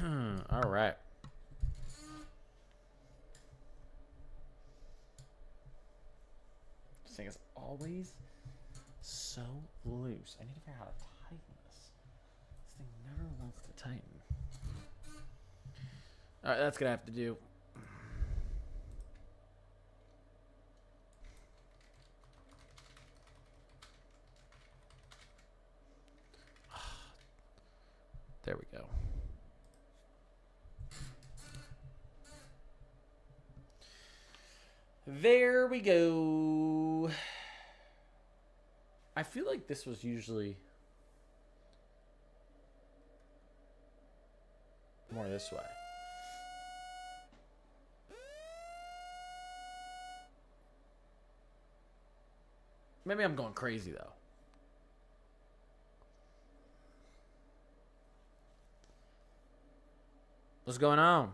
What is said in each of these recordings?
All right. This thing is always so loose. I need to figure out how to tighten this. This thing never wants to tighten. All right, that's gonna have to do. There we go. There we go. I feel like this was usually more this way. Maybe I'm going crazy though. What's going on?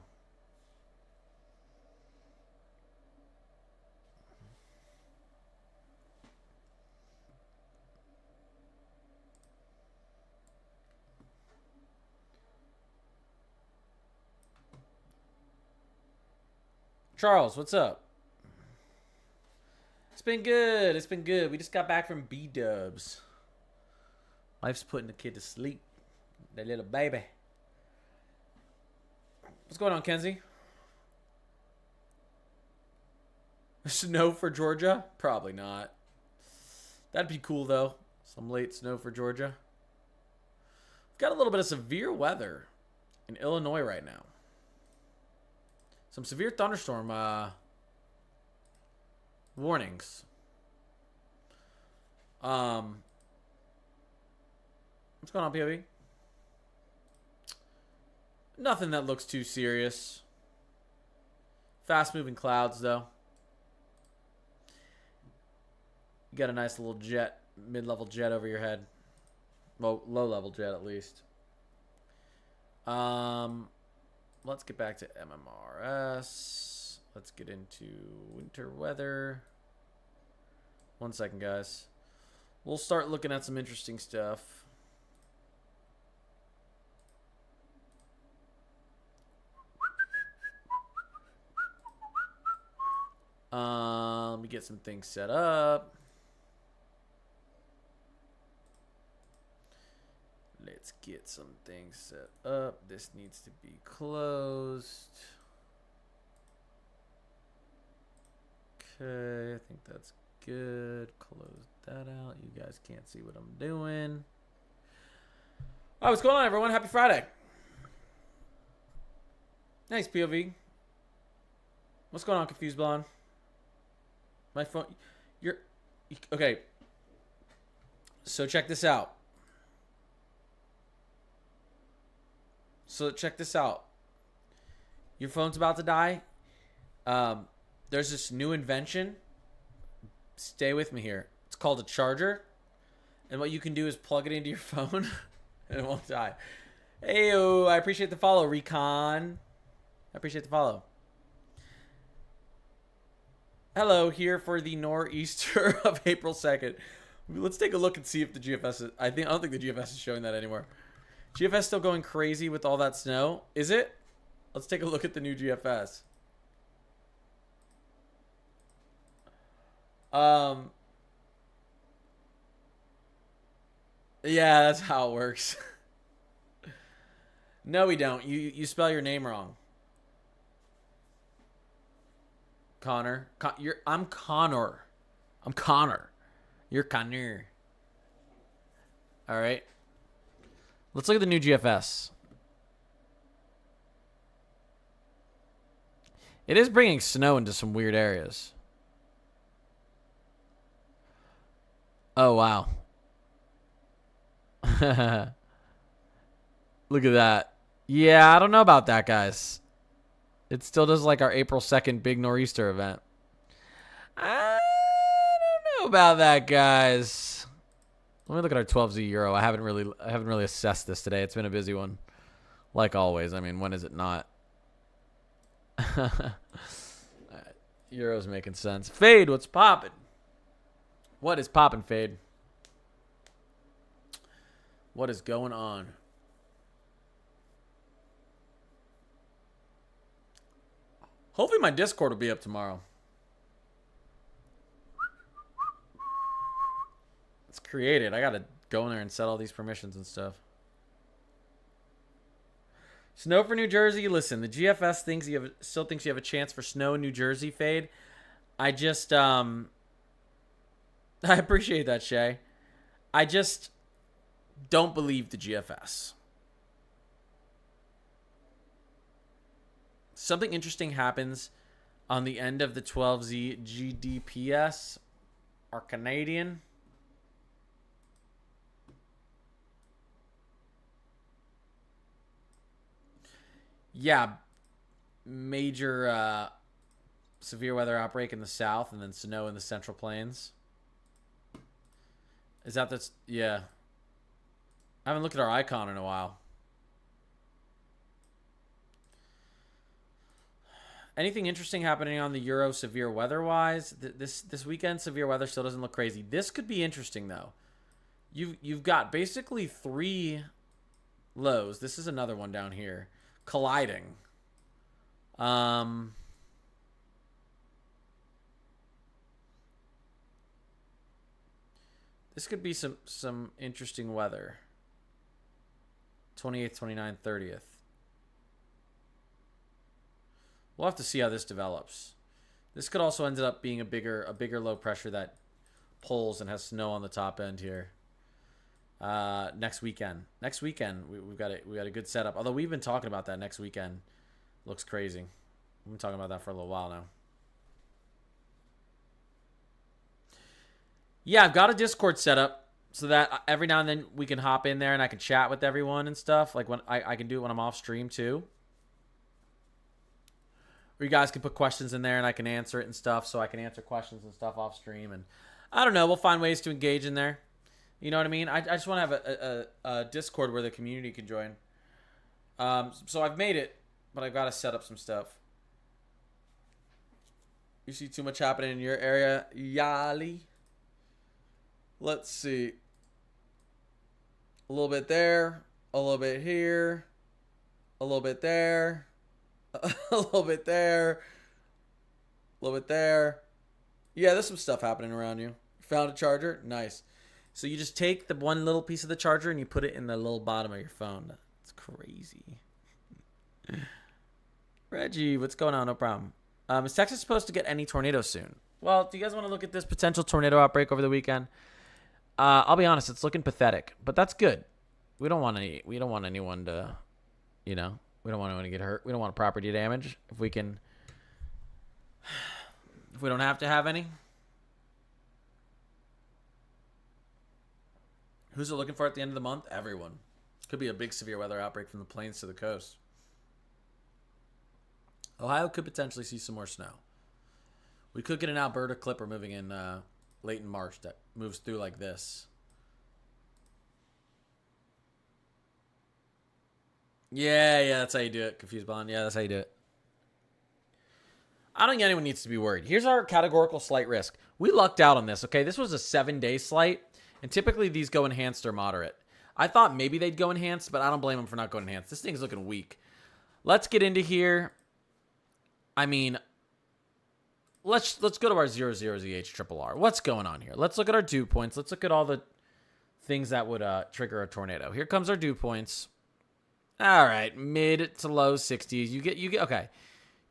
Charles, what's up? It's been good. It's been good. We just got back from B-dubs. Wife's putting the kid to sleep. That little baby. What's going on, Kenzie? Snow for Georgia? Probably not. That'd be cool, though. Some late snow for Georgia. We've got a little bit of severe weather in Illinois right now. Some severe thunderstorm warnings. What's going on, POV? Nothing that looks too serious. Fast moving clouds, though. You got a nice little jet, mid-level jet over your head. Well, low-level jet at least. Let's get back to MMRS. Let's get into winter weather. 1 second, guys. We'll start looking at some interesting stuff. Let me get some things set up. Let's get some things set up. This needs to be closed. Okay, I think that's good. Close that out. You guys can't see what I'm doing. All right, what's going on, everyone? Happy Friday. Thanks, POV. What's going on, Confused Blonde? My phone. Okay. So check this out. Your phone's about to die. There's this new invention. Stay with me here. It's called a charger. And what you can do is plug it into your phone and it won't die. Heyo, I appreciate the follow, Recon. I appreciate the follow. Hello, here for the nor'easter of April 2nd. Let's take a look and see if the GFS is... I don't think the GFS is showing that anymore. GFS still going crazy with all that snow. Is it? Let's take a look at the new GFS. Yeah, that's how it works. No, we don't. You spell your name wrong. Connor. I'm Connor. I'm Connor. You're Connor. All right. Let's look at the new GFS. It is bringing snow into some weird areas. Oh, wow. Look at that. Yeah, I don't know about that, guys. It still does like our April 2nd big nor'easter event. I don't know about that, guys. Let me look at our 12Z Euro. I haven't really assessed this today. It's been a busy one. Like always. I mean, when is it not? Euro's making sense. Fade, what's poppin'? What is poppin', Fade? What is going on? Hopefully my Discord will be up tomorrow. It's created. I gotta go in there and set all these permissions and stuff. Snow for New Jersey. Listen, the GFS still thinks you have a chance for snow in New Jersey, Fade. I just I appreciate that, Shay. I just don't believe the GFS. Something interesting happens on the end of the 12Z GDPS. Our Canadian. Yeah, major severe weather outbreak in the south and then snow in the Central Plains. Is that's yeah. I haven't looked at our icon in a while. Anything interesting happening on the Euro severe weather wise? This weekend severe weather still doesn't look crazy. This could be interesting though. You've got basically 3 lows. This is another one down here colliding. This could be some interesting weather. 28th, 29th, 30th. We'll have to see how this develops. This could also end up being a bigger low pressure that pulls and has snow on the top end here. Next weekend. Next weekend we got a good setup. Although we've been talking about that next weekend. Looks crazy. We've been talking about that for a little while now. Yeah, I've got a Discord set up so that every now and then we can hop in there and I can chat with everyone and stuff. Like when I can do it when I'm off stream too. Or you guys can put questions in there and I can answer it and stuff. So I can answer questions and stuff off stream. And I don't know. We'll find ways to engage in there. You know what I mean? I just want to have a Discord where the community can join. So I've made it, but I've got to set up some stuff. You see too much happening in your area, Yali? Let's see. A little bit there, a little bit here, a little bit there, a little bit there, a little bit there. Yeah, there's some stuff happening around you. Found a charger? Nice. So you just take the one little piece of the charger and you put it in the little bottom of your phone. That's crazy. Reggie, what's going on? No problem. Is Texas supposed to get any tornadoes soon? Well, do you guys want to look at this potential tornado outbreak over the weekend? I'll be honest, it's looking pathetic, but that's good. We don't want anyone to, we don't want anyone to get hurt. We don't want property damage. If we don't have to have any. Who's it looking for at the end of the month? Everyone. Could be a big severe weather outbreak from the plains to the coast. Ohio could potentially see some more snow. We could get an Alberta clipper moving in late in March that moves through like this. Yeah, that's how you do it, Confused Bond. Yeah, that's how you do it. I don't think anyone needs to be worried. Here's our categorical slight risk. We lucked out on this, okay? This was a 7-day slight, and typically these go enhanced or moderate. I thought maybe they'd go enhanced, but I don't blame them for not going enhanced. This thing's looking weak. Let's get into here. I mean, let's go to our 00ZH triple R. What's going on here? Let's look at our dew points. Let's look at all the things that would trigger a tornado. Here comes our dew points. All right, mid to low 60s. You get okay.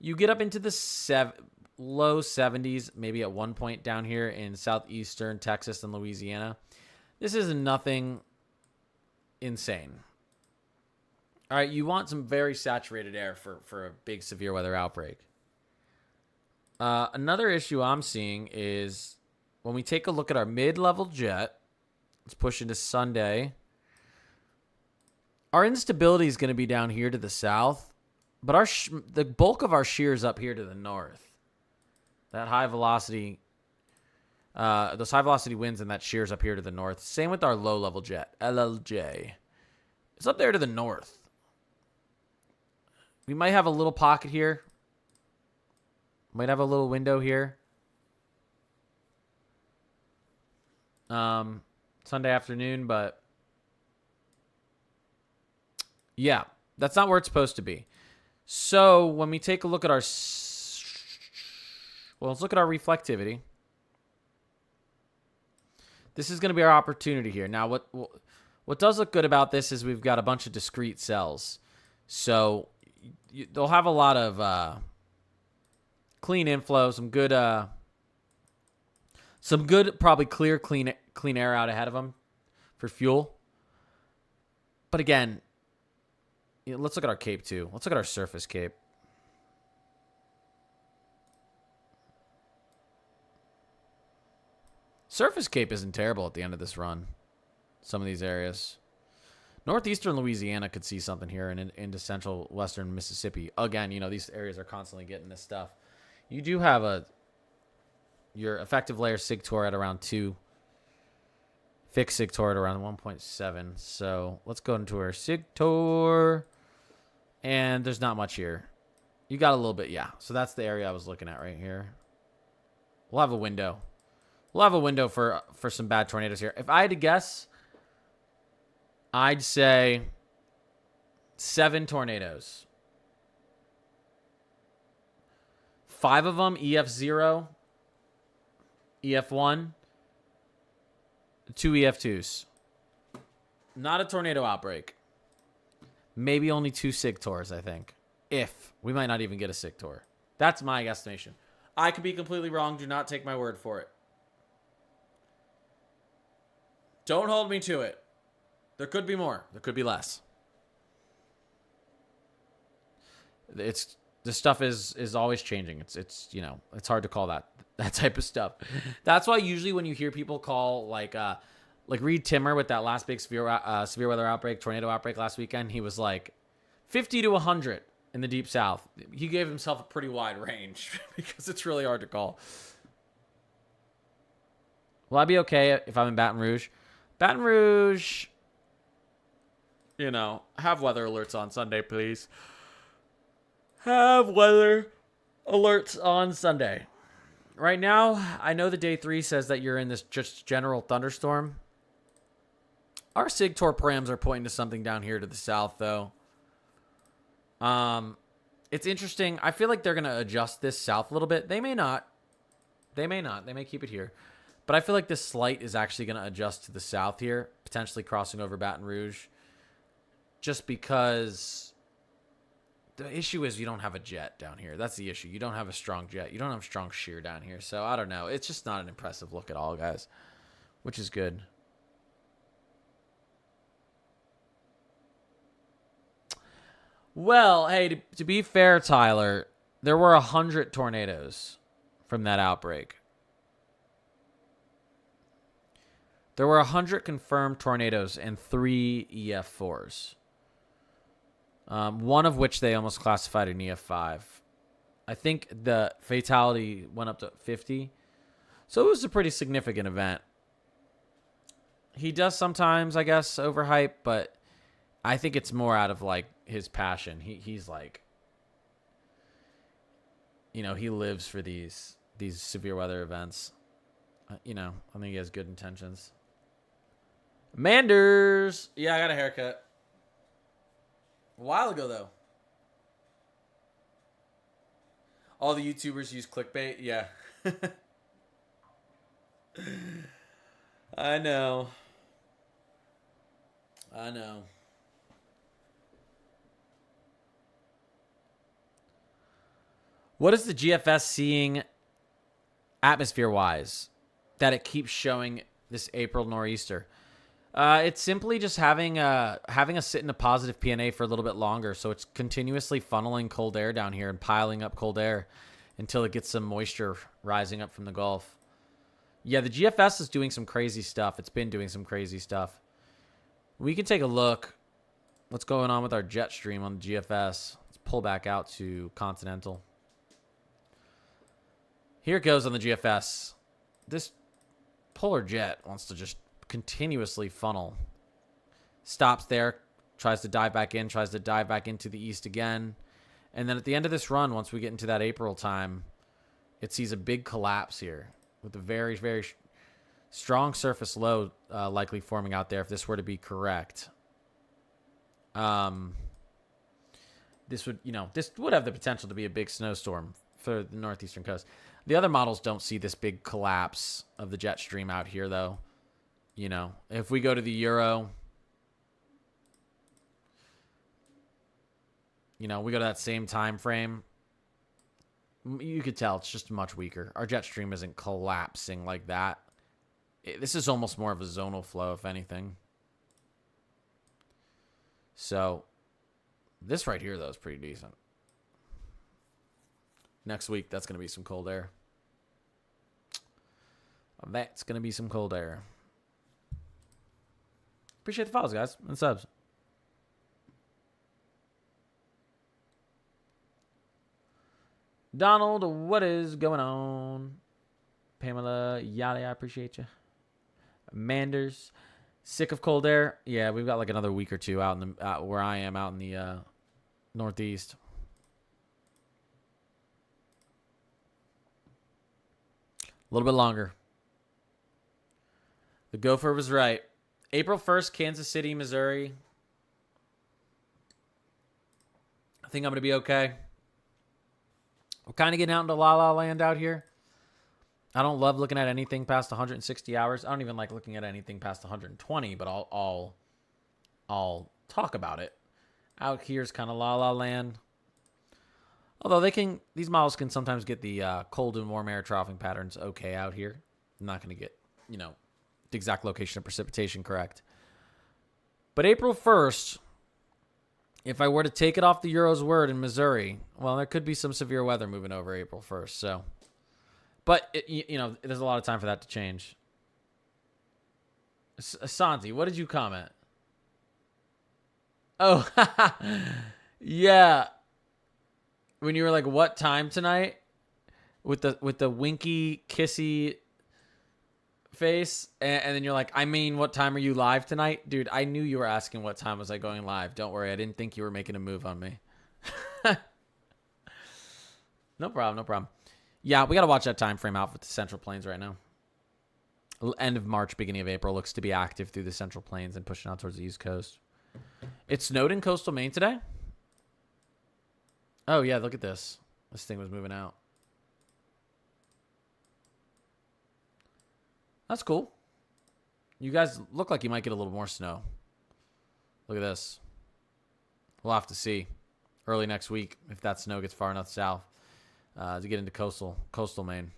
You get up into the low 70s, maybe at one point down here in southeastern Texas and Louisiana. This is nothing insane. All right, you want some very saturated air for a big severe weather outbreak. Another issue I'm seeing is when we take a look at our mid-level jet, let's push into Sunday. Our instability is going to be down here to the south, but the bulk of our shear is up here to the north. That high velocity, those high velocity winds and that shear is up here to the north. Same with our low-level jet, LLJ. It's up there to the north. We might have a little pocket here. Might have a little window here. Sunday afternoon, but yeah, that's not where it's supposed to be. So when we take a look at our Well, let's look at our reflectivity. This is going to be our opportunity here. Now, what does look good about this is we've got a bunch of discrete cells. So they'll have a lot of clean inflow, some good probably clear, clean air out ahead of them for fuel. But again, let's look at our cape too. Let's look at our surface cape. Surface cape isn't terrible at the end of this run. Some of these areas. Northeastern Louisiana could see something here, and into central western Mississippi. Again, these areas are constantly getting this stuff. You do have your effective layer SIGTOR at around 2. Fixed SIGTOR at around 1.7. So let's go into our SIGTOR. And there's not much here. You got a little bit, yeah. So that's the area I was looking at right here. We'll have a window. We'll have a window for some bad tornadoes here. If I had to guess, I'd say 7 tornadoes. 5 of them EF0, EF1, 2 EF2s. Not a tornado outbreak. Maybe only 2 SIGTORs, I think. If. We might not even get a SIGTOR. That's my estimation. I could be completely wrong. Do not take my word for it. Don't hold me to it. There could be more. There could be less. This stuff is always changing. It's hard to call that type of stuff. That's why usually when you hear people call like Reed Timmer with that last big severe weather outbreak, tornado outbreak last weekend, he was like 50 to 100 in the deep south. He gave himself a pretty wide range because it's really hard to call. Will I be okay if I'm in Baton Rouge? Baton Rouge, have weather alerts on Sunday, please. Have weather alerts on Sunday. Right now, I know the day 3 says that you're in this just general thunderstorm. Our SIGTOR params are pointing to something down here to the south, though. It's interesting. I feel like they're going to adjust this south a little bit. They may not. They may keep it here. But I feel like this slight is actually going to adjust to the south here, potentially crossing over Baton Rouge. Just because the issue is you don't have a jet down here. That's the issue. You don't have a strong jet. You don't have strong shear down here. So I don't know. It's just not an impressive look at all, guys, which is good. Well, hey, to be fair, Tyler, there were 100 tornadoes from that outbreak. There were 100 confirmed tornadoes and 3 EF4s. One of which they almost classified an EF5. I think the fatality went up to 50. So it was a pretty significant event. He does sometimes, I guess, overhype, but I think it's more out of like his passion. He's like, he lives for these severe weather events. I think he has good intentions. Manders. Yeah, I got a haircut. A while ago, though. All the YouTubers use clickbait. Yeah. I know. What is the GFS seeing atmosphere-wise that it keeps showing this April nor'easter? It's simply just having us sit in a positive PNA for a little bit longer, so it's continuously funneling cold air down here and piling up cold air until it gets some moisture rising up from the Gulf. Yeah, the GFS is doing some crazy stuff. It's been doing some crazy stuff. We can take a look. What's going on with our jet stream on the GFS? Let's pull back out to Continental. Here it goes on the GFS. This polar jet wants to just continuously funnel. Stops there, tries to dive back in, tries to dive back into the east again. And then at the end of this run, once we get into that April time, it sees a big collapse here with a very, very strong surface low likely forming out there if this were to be correct. This would have the potential to be a big snowstorm for the northeastern coast. The other models don't see this big collapse of the jet stream out here, though. You know, if we go to the Euro, you know, we go to that same time frame, you could tell it's just much weaker. Our jet stream isn't collapsing like that. This is almost more of a zonal flow, if anything. So, this right here, though, is pretty decent. Next week, that's going to be some cold air. That's going to be some cold air. Appreciate the follows, guys, and subs. Donald, what is going on? Pamela, Yali, I appreciate you. Manders, sick of cold air. Yeah, we've got like another week or two out in the where I am, out in the Northeast. A little bit longer. The Gopher was right. April 1st, Kansas City, Missouri. I think I'm going to be okay. We're kind of getting out into La La Land out here. I don't love looking at anything past 160 hours. I don't even like looking at anything past 120, but I'll talk about it. Out here's kind of La La Land. Although these models can sometimes get the cold and warm air troughing patterns okay out here. I'm not going to get, the exact location of precipitation correct. But April 1st, if I were to take it off the Euro's word in Missouri, well, there could be some severe weather moving over April 1st. So, but there's a lot of time for that to change. Santi, what did you comment? Oh, yeah. When you were like, "What time tonight?" with the winky kissy face, and then you're like, "I mean, what time are you live tonight?" Dude, I knew you were asking what time was I going live. Don't worry, I didn't think you were making a move on me. No problem. Yeah, we got to watch that time frame out with the Central Plains right now. End of March, beginning of April looks to be active through the Central Plains and pushing out towards the East Coast. It snowed in coastal Maine today? Oh, yeah, look at this. This thing was moving out. That's cool. You guys look like you might get a little more snow. Look at this. We'll have to see early next week if that snow gets far enough south to get into coastal Maine.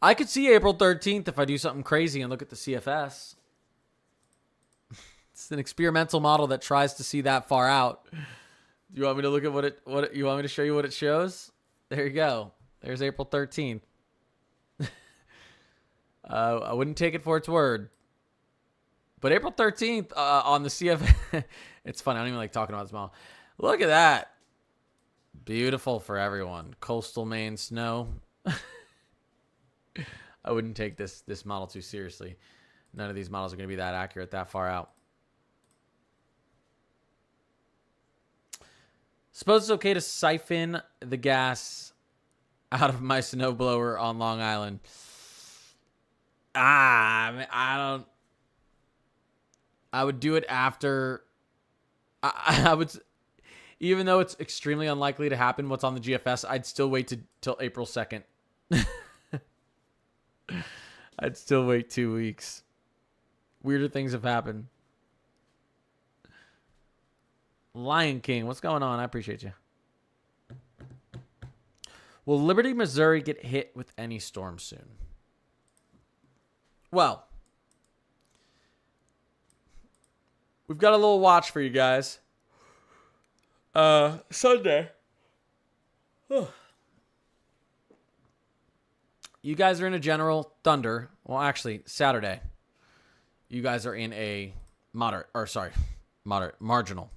I could see April 13th if I do something crazy and look at the CFS. It's an experimental model that tries to see that far out. Do you want me to look at what you want me to show you what it shows? There you go. There's April 13th. I wouldn't take it for its word. But April 13th on the CFS, it's funny. I don't even like talking about this model. Look at that. Beautiful for everyone. Coastal Maine snow. I wouldn't take this model too seriously. None of these models are going to be that accurate that far out. Suppose it's okay to siphon the gas out of my snowblower on Long Island. I would do it after. I would, even though it's extremely unlikely to happen. What's on the GFS? I'd still wait till April 2nd. I'd still wait 2 weeks. Weirder things have happened. Lion King, what's going on? I appreciate you. Will Liberty, Missouri get hit with any storm soon? Well, we've got a little watch for you guys. Sunday. You guys are in a general thunder. Well, actually, Saturday. You guys are in a marginal.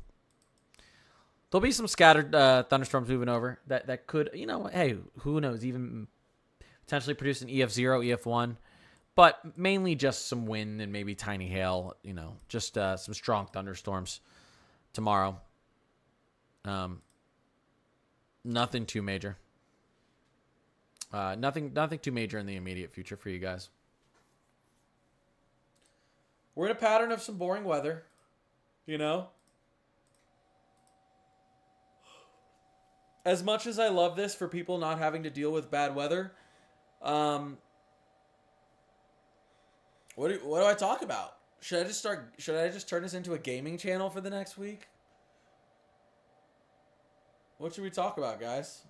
There'll be some scattered thunderstorms moving over that could, hey, who knows, even potentially produce an EF0, EF1. But mainly just some wind and maybe tiny hail, just some strong thunderstorms tomorrow. Nothing too major. Nothing too major in the immediate future for you guys. We're in a pattern of some boring weather, And as much as I love this for people not having to deal with bad weather, what do I talk about? Should I just turn this into a gaming channel for the next week? What should we talk about, guys?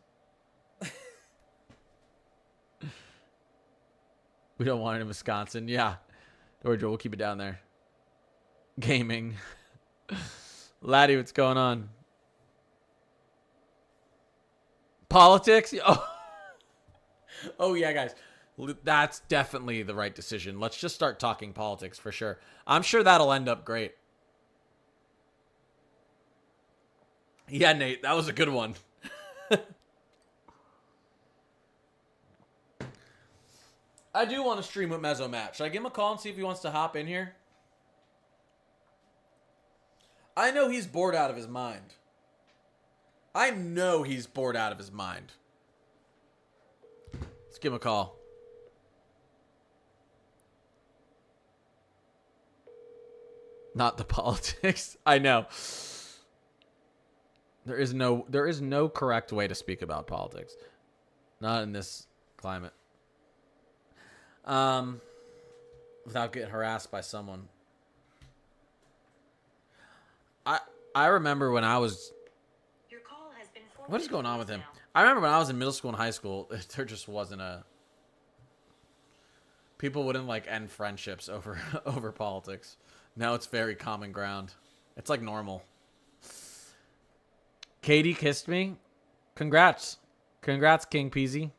We don't want it in Wisconsin. Yeah. Don't worry, Joel, we'll keep it down there. Gaming. Laddie, what's going on? Politics? Oh. Oh, yeah, guys. That's definitely the right decision. Let's just start talking politics for sure. I'm sure that'll end up great. Yeah, Nate, that was a good one. I do want to stream with Mezzo Matt. Should I give him a call and see if he wants to hop in here? I know he's bored out of his mind. I know he's bored out of his mind. Let's give him a call. Not the politics. I know. There is no correct way to speak about politics. Not in this climate. Without getting harassed by someone. I remember when I was... Your call has been forwarded. What is going on with him? I remember when I was in middle school and high school, there just wasn't a... People wouldn't like end friendships over politics. Now it's very common ground. It's like normal. Katie kissed me. Congrats. Congrats, King Peasy.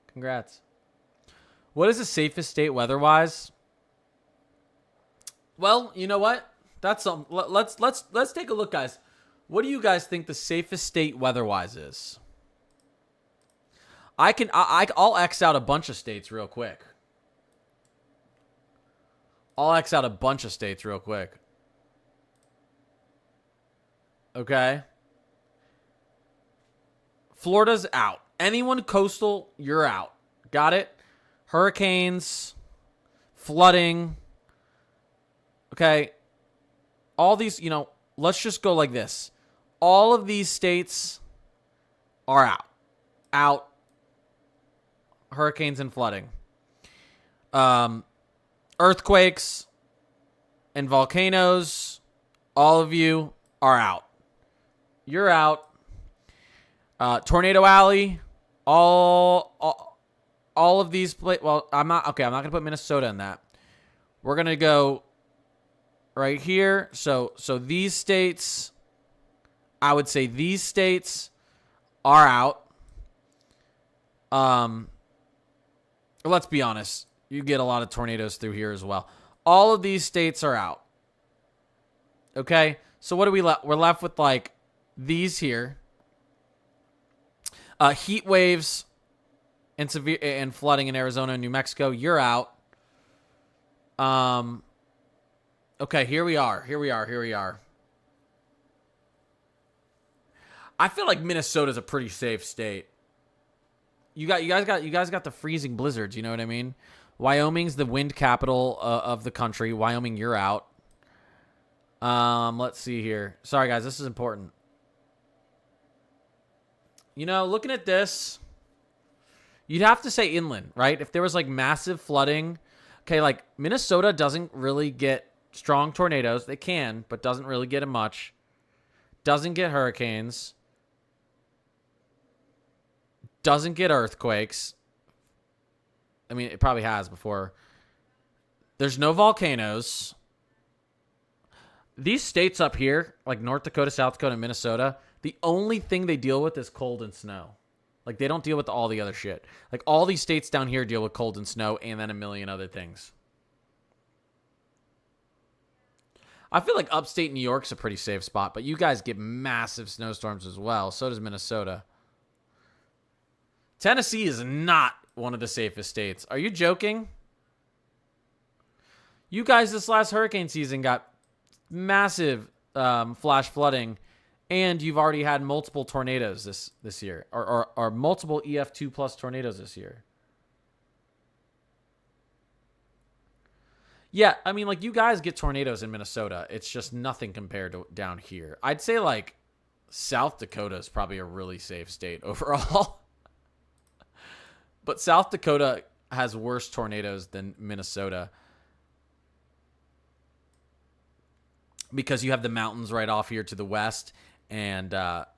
Congrats. What is the safest state weather-wise? Well, you know what? That's something. Let's take a look, guys. What do you guys think the safest state weather-wise is? I'll X out a bunch of states real quick. I'll X out a bunch of states real quick. Okay. Florida's out. Anyone coastal, you're out. Got it? Hurricanes, flooding. Okay. All these, let's just go like this. All of these states are out. Out. Hurricanes and flooding. Earthquakes and volcanoes, all of you are out. You're out. Tornado Alley, all of these well, I'm not going to put Minnesota in that. We're going to go right here. So these states, I would say these states are out. Let's be honest. You get a lot of tornadoes through here as well. All of these states are out. Okay? So what do we left? We're left with like these here. Heat waves and severe and flooding in Arizona and New Mexico. You're out. Okay, here we are. I feel like Minnesota's a pretty safe state. You guys got the freezing blizzards, you know what I mean? Wyoming's the wind capital of the country. Wyoming, you're out. Let's see here. Sorry, guys. This is important. Looking at this, you'd have to say inland, right? If there was, like, massive flooding. Okay, like, Minnesota doesn't really get strong tornadoes. They can, but doesn't really get it much. Doesn't get hurricanes. Doesn't get earthquakes. I mean, it probably has before. There's no volcanoes. These states up here, like North Dakota, South Dakota, and Minnesota, the only thing they deal with is cold and snow. Like, they don't deal with all the other shit. Like, all these states down here deal with cold and snow and then a million other things. I feel like upstate New York's a pretty safe spot, but you guys get massive snowstorms as well. So does Minnesota. Tennessee is not one of the safest states. Are you joking? You guys this last hurricane season got massive flash flooding, and you've already had multiple tornadoes this year, or multiple EF2 plus tornadoes this year. Yeah, I mean, like, you guys get tornadoes in Minnesota. It's just nothing compared to down here. I'd say, like, South Dakota is probably a really safe state overall. But South Dakota has worse tornadoes than Minnesota because you have the mountains right off here to the west, and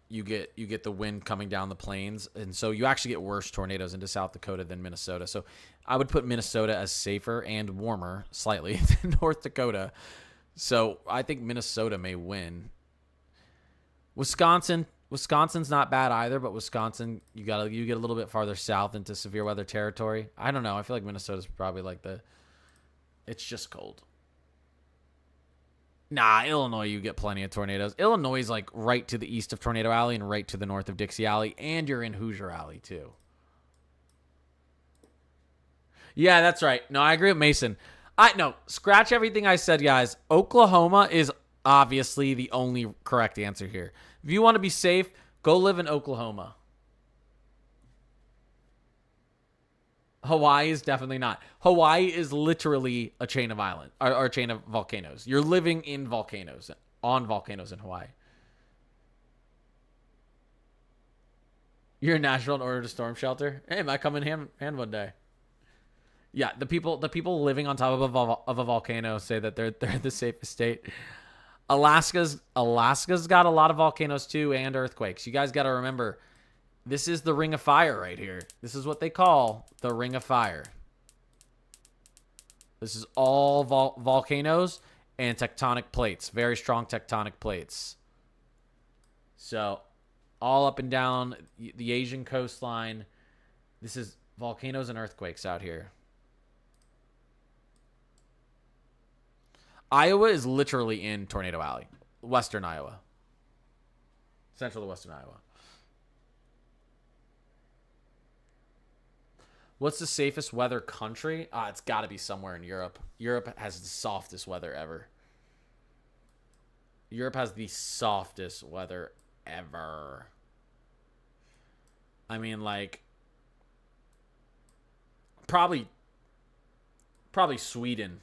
you get the wind coming down the plains, and so you actually get worse tornadoes into South Dakota than Minnesota. So I would put Minnesota as safer and warmer slightly than North Dakota. So I think Minnesota may win. Wisconsin's not bad either, but Wisconsin, you get a little bit farther south into severe weather territory. I don't know. I feel like Minnesota's probably like it's just cold. Nah, Illinois, you get plenty of tornadoes. Illinois is like right to the east of Tornado Alley and right to the north of Dixie Alley, and you're in Hoosier Alley too. Yeah, that's right. No, I agree with Mason. Scratch everything I said, guys. Oklahoma is obviously the only correct answer here. If you want to be safe, go live in Oklahoma. Hawaii is definitely not. Hawaii is literally a chain of islands or a chain of volcanoes. You're living in volcanoes, on volcanoes in Hawaii. You're a national in order to storm shelter. Hey, might come in hand one day. Yeah, the people living on top of a volcano say that they're the safest state. Alaska's got a lot of volcanoes too and earthquakes. You guys got to remember, this is the Ring of Fire right here. This is what they call the Ring of Fire. This is all volcanoes and tectonic plates, very strong tectonic plates. So, all up and down the Asian coastline, this is volcanoes and earthquakes out here. Iowa is literally in Tornado Alley. Western Iowa. Central to western Iowa. What's the safest weather country? It's got to be somewhere in Europe. Europe has the softest weather ever. Europe has the softest weather ever. I mean, like, probably Sweden.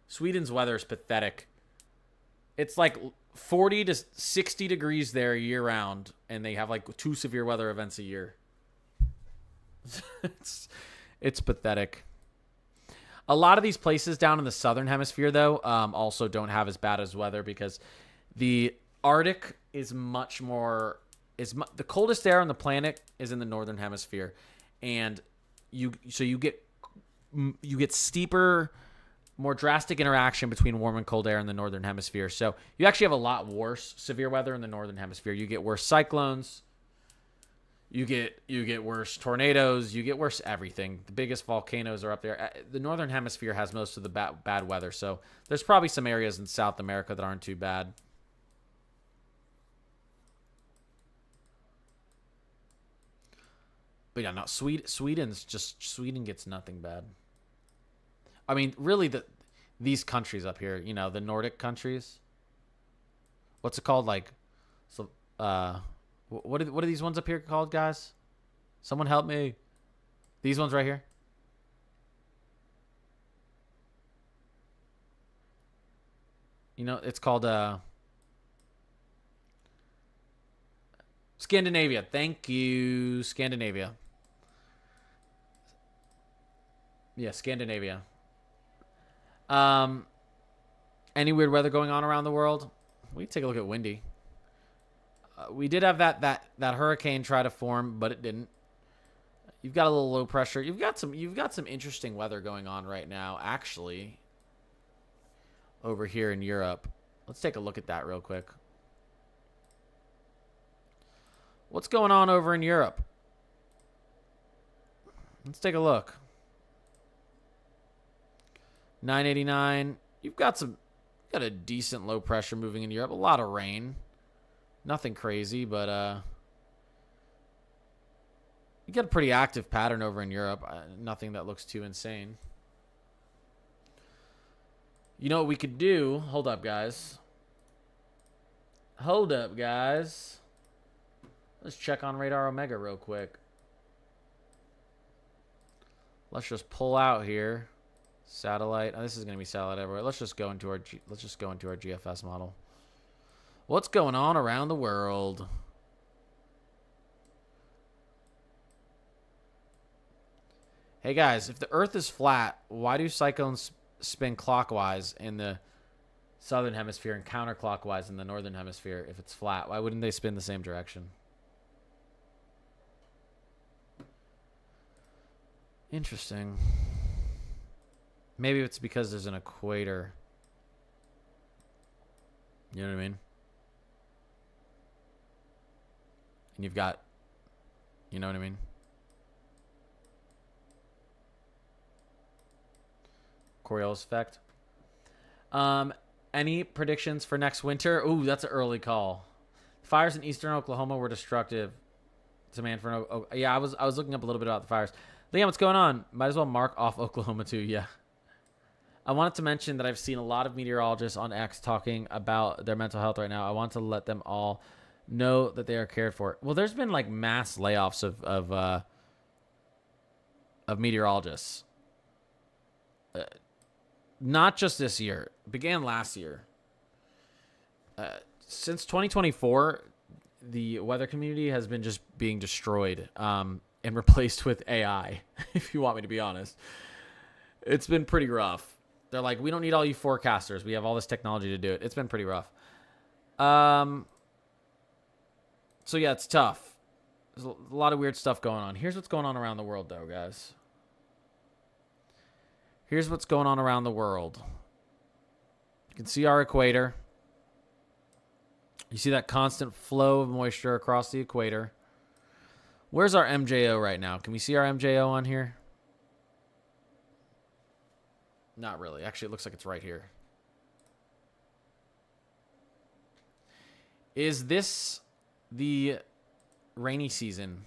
Sweden's weather is pathetic. It's like 40 to 60 degrees there year round, and they have like 2 severe weather events a year. It's pathetic. A lot of these places down in the southern hemisphere, though, also don't have as bad as weather because the Arctic is much more the coldest air on the planet is in the northern hemisphere, and you get steeper, more drastic interaction between warm and cold air in the northern hemisphere. So you actually have a lot worse severe weather in the northern hemisphere. You get worse cyclones. You get worse tornadoes. You get worse everything. The biggest volcanoes are up there. The northern hemisphere has most of the bad weather. So there's probably some areas in South America that aren't too bad. But yeah, no, Sweden gets nothing bad. I mean, really, these countries up here, the Nordic countries. What's it called? Like, so, what are these ones up here called, guys? Someone help me. These ones right here. It's called Scandinavia. Thank you, Scandinavia. Yeah, Scandinavia. Any weird weather going on around the world? We can take a look at windy. We did have that hurricane try to form, but it didn't. You've got a little low pressure. You've got some interesting weather going on right now, actually, over here in Europe. Let's take a look at that real quick. What's going on over in Europe? Let's take a look. 989. You've got a decent low pressure moving in Europe. A lot of rain. Nothing crazy, but you got a pretty active pattern over in Europe. Nothing that looks too insane. You know what we could do? Hold up, guys. Let's check on Radar Omega real quick. Let's just pull out here. Satellite. Oh, this is going to be satellite everywhere. Let's just go into our GFS model. What's going on around the world? Hey guys, if the Earth is flat, why do cyclones spin clockwise in the southern hemisphere and counterclockwise in the northern hemisphere if it's flat? Why wouldn't they spin the same direction? Interesting. Maybe it's because there's an equator. You know what I mean? And you've got, you know what I mean? Coriolis effect. Any predictions for next winter? Ooh, that's an early call. Fires in eastern Oklahoma were destructive. Demand for yeah, I was looking up a little bit about the fires. Liam, what's going on? Might as well mark off Oklahoma too. Yeah. I wanted to mention that I've seen a lot of meteorologists on X talking about their mental health right now. I want to let them all know that they are cared for. Well, there's been like mass layoffs of meteorologists. Not just this year. It began last year. Since 2024, the weather community has been just being destroyed and replaced with AI, if you want me to be honest. It's been pretty rough. They're like, we don't need all you forecasters. We have all this technology to do it. It's been pretty rough. So, yeah, it's tough. There's a lot of weird stuff going on. Here's what's going on around the world, though, guys. Here's what's going on around the world. You can see our equator. You see that constant flow of moisture across the equator. Where's our MJO right now? Can we see our MJO on here? Not really. Actually, it looks like it's right here. Is this the rainy season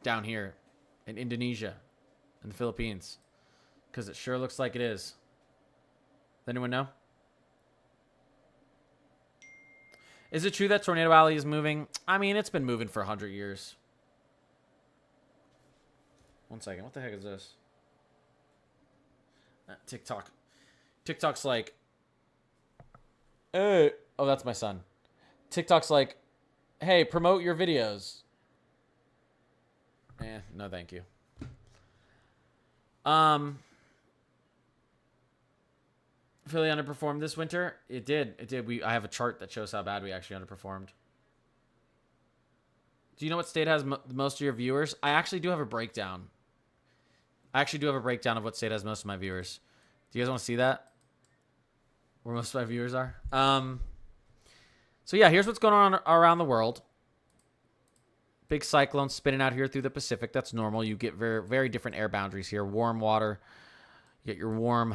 down here in Indonesia and the Philippines? Because it sure looks like it is. Does anyone know? Is it true that Tornado Alley is moving? I mean, it's been moving for 100 years. One second. What the heck is this? TikTok. TikTok's like, hey. Oh, that's my son. TikTok's like, hey, promote your videos. No, thank you. Philly underperformed this winter. It did. It did. I have a chart that shows how bad we actually underperformed. Do you know what state has most of your viewers? I actually do have a breakdown. I actually do have a breakdown of what state has most of my viewers. Do you guys want to see that? Where most of my viewers are? So yeah, here's what's going on around the world. Big cyclone spinning out here through the Pacific. That's normal. You get very, very different air boundaries here. Warm water. You get your warm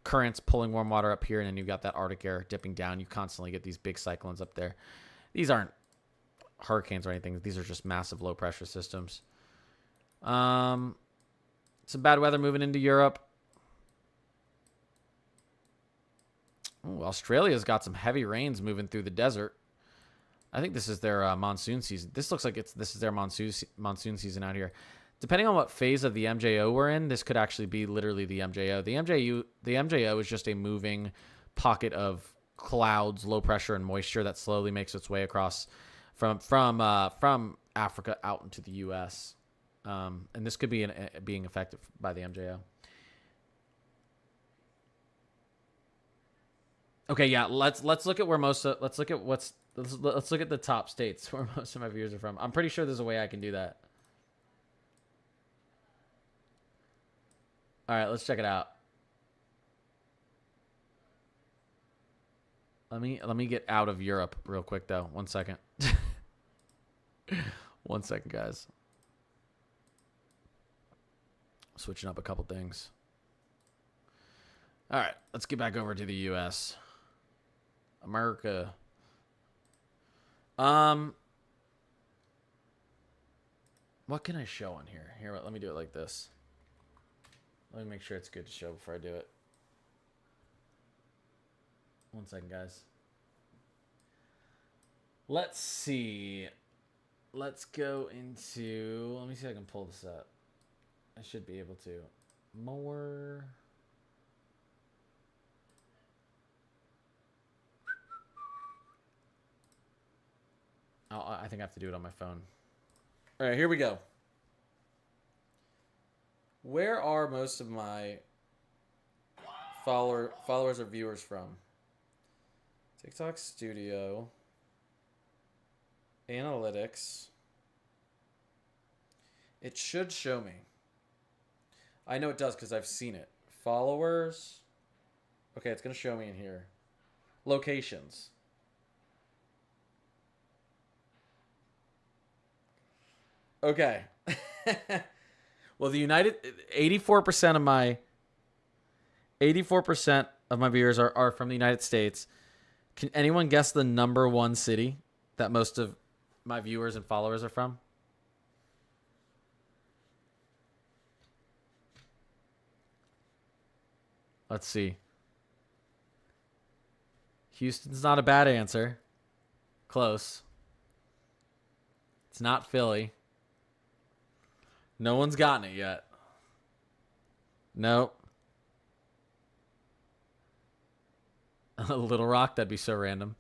currents pulling warm water up here, and then you've got that Arctic air dipping down. You constantly get these big cyclones up there. These aren't hurricanes or anything. These are just massive low pressure systems. Some bad weather moving into Europe. Ooh, Australia's got some heavy rains moving through the desert. I think this is their monsoon season. This looks like this is their monsoon season out here. Depending on what phase of the MJO we're in, this could actually be literally the MJO. The MJO is just a moving pocket of clouds, low pressure, and moisture that slowly makes its way across from Africa out into the U.S. And this could be being affected by the MJO. Okay, yeah. Let's look at where let's look at the top states where most of my viewers are from. I'm pretty sure there's a way I can do that. All right, let's check it out. Let me get out of Europe real quick though. 1 second. 1 second, guys. Switching up a couple things. All right, let's get back over to the US. America. What can I show on here? Here, let me do it like this. Let me make sure it's good to show before I do it. 1 second, guys. Let's see. Let's go into... Let me see if I can pull this up. I should be able to. More... I think I have to do it on my phone. All right, here we go. Where are most of my followers or viewers from? TikTok Studio. Analytics. It should show me. I know it does because I've seen it. Followers. Okay, it's going to show me in here. Locations. Okay. Well, the 84% of my viewers are from the United States. Can anyone guess the number one city that most of my viewers and followers are from? Let's see. Houston's not a bad answer. Close. It's not Philly. No one's gotten it yet. Nope. Little Rock, that'd be so random.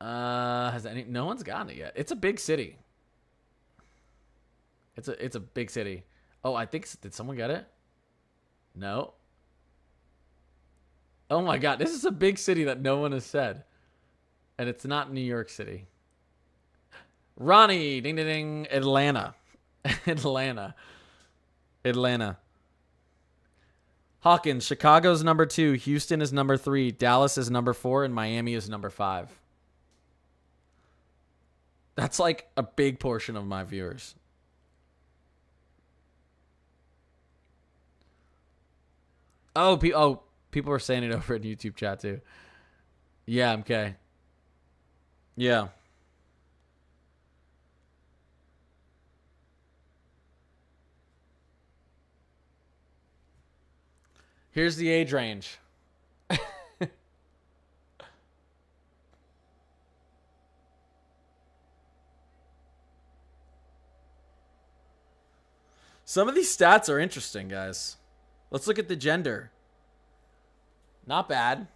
No one's gotten it yet. It's a big city. It's a big city. Oh, I think, did someone get it? No. Oh my god, this is a big city that no one has said. And it's not New York City. Ronnie, ding ding ding, Atlanta. Atlanta. Hawkins, Chicago's number 2, Houston is number 3, Dallas is number 4, and Miami is number 5. That's like a big portion of my viewers. Oh, people are saying it over in YouTube chat too. Yeah, MK. Yeah. Here's the age range. Some of these stats are interesting, guys. Let's look at the gender. Not bad.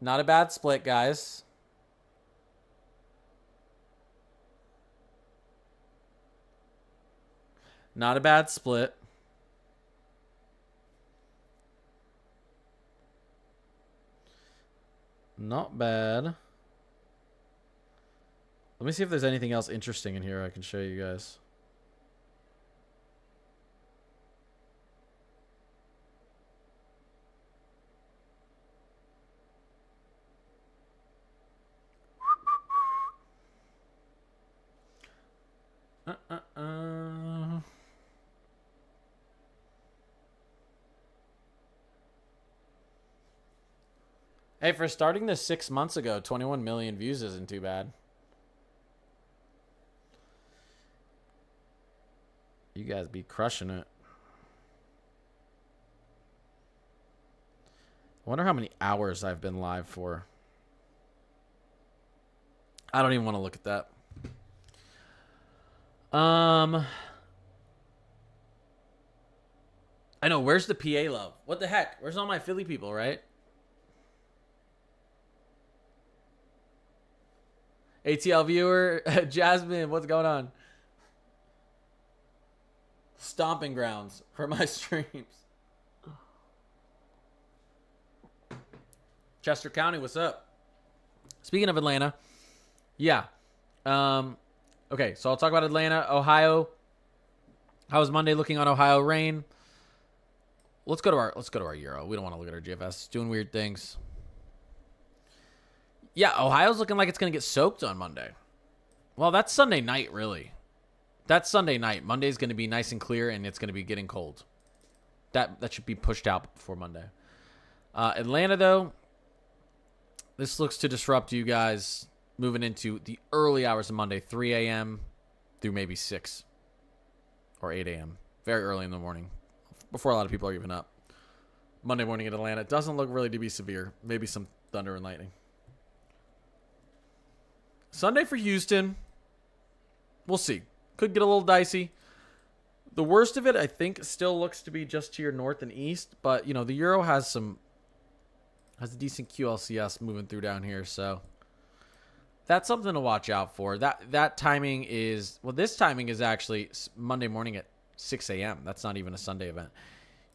Not a bad split, guys. Not a bad split. Not bad. Let me see if there's anything else interesting in here I can show you guys. Hey, for starting this 6 months ago, 21 million views isn't too bad. You guys be crushing it. I wonder how many hours I've been live for. I don't even want to look at that. I know, where's the PA love? What the heck? Where's all my Philly people, right? ATL viewer, Jasmine, what's going on? Stomping grounds for my streams. Chester County, what's up? Speaking of Atlanta, yeah. Okay, so I'll talk about Atlanta, Ohio. How was Monday looking on Ohio rain? Let's go to our Euro. We don't want to look at our GFS. It's doing weird things. Yeah, Ohio's looking like it's going to get soaked on Monday. Well, that's Sunday night, really. That's Sunday night. Monday's going to be nice and clear, and it's going to be getting cold. That should be pushed out before Monday. Atlanta, though, this looks to disrupt you guys moving into the early hours of Monday, 3 a.m. through maybe 6 or 8 a.m. Very early in the morning, before a lot of people are even up. Monday morning in Atlanta. It doesn't look really to be severe. Maybe some thunder and lightning. Sunday for Houston. We'll see. Could get a little dicey. The worst of it, I think, still looks to be just to your north and east. But, the Euro has a decent QLCS moving through down here. So, that's something to watch out for. That timing is, well, this timing is actually Monday morning at 6 a.m. That's not even a Sunday event.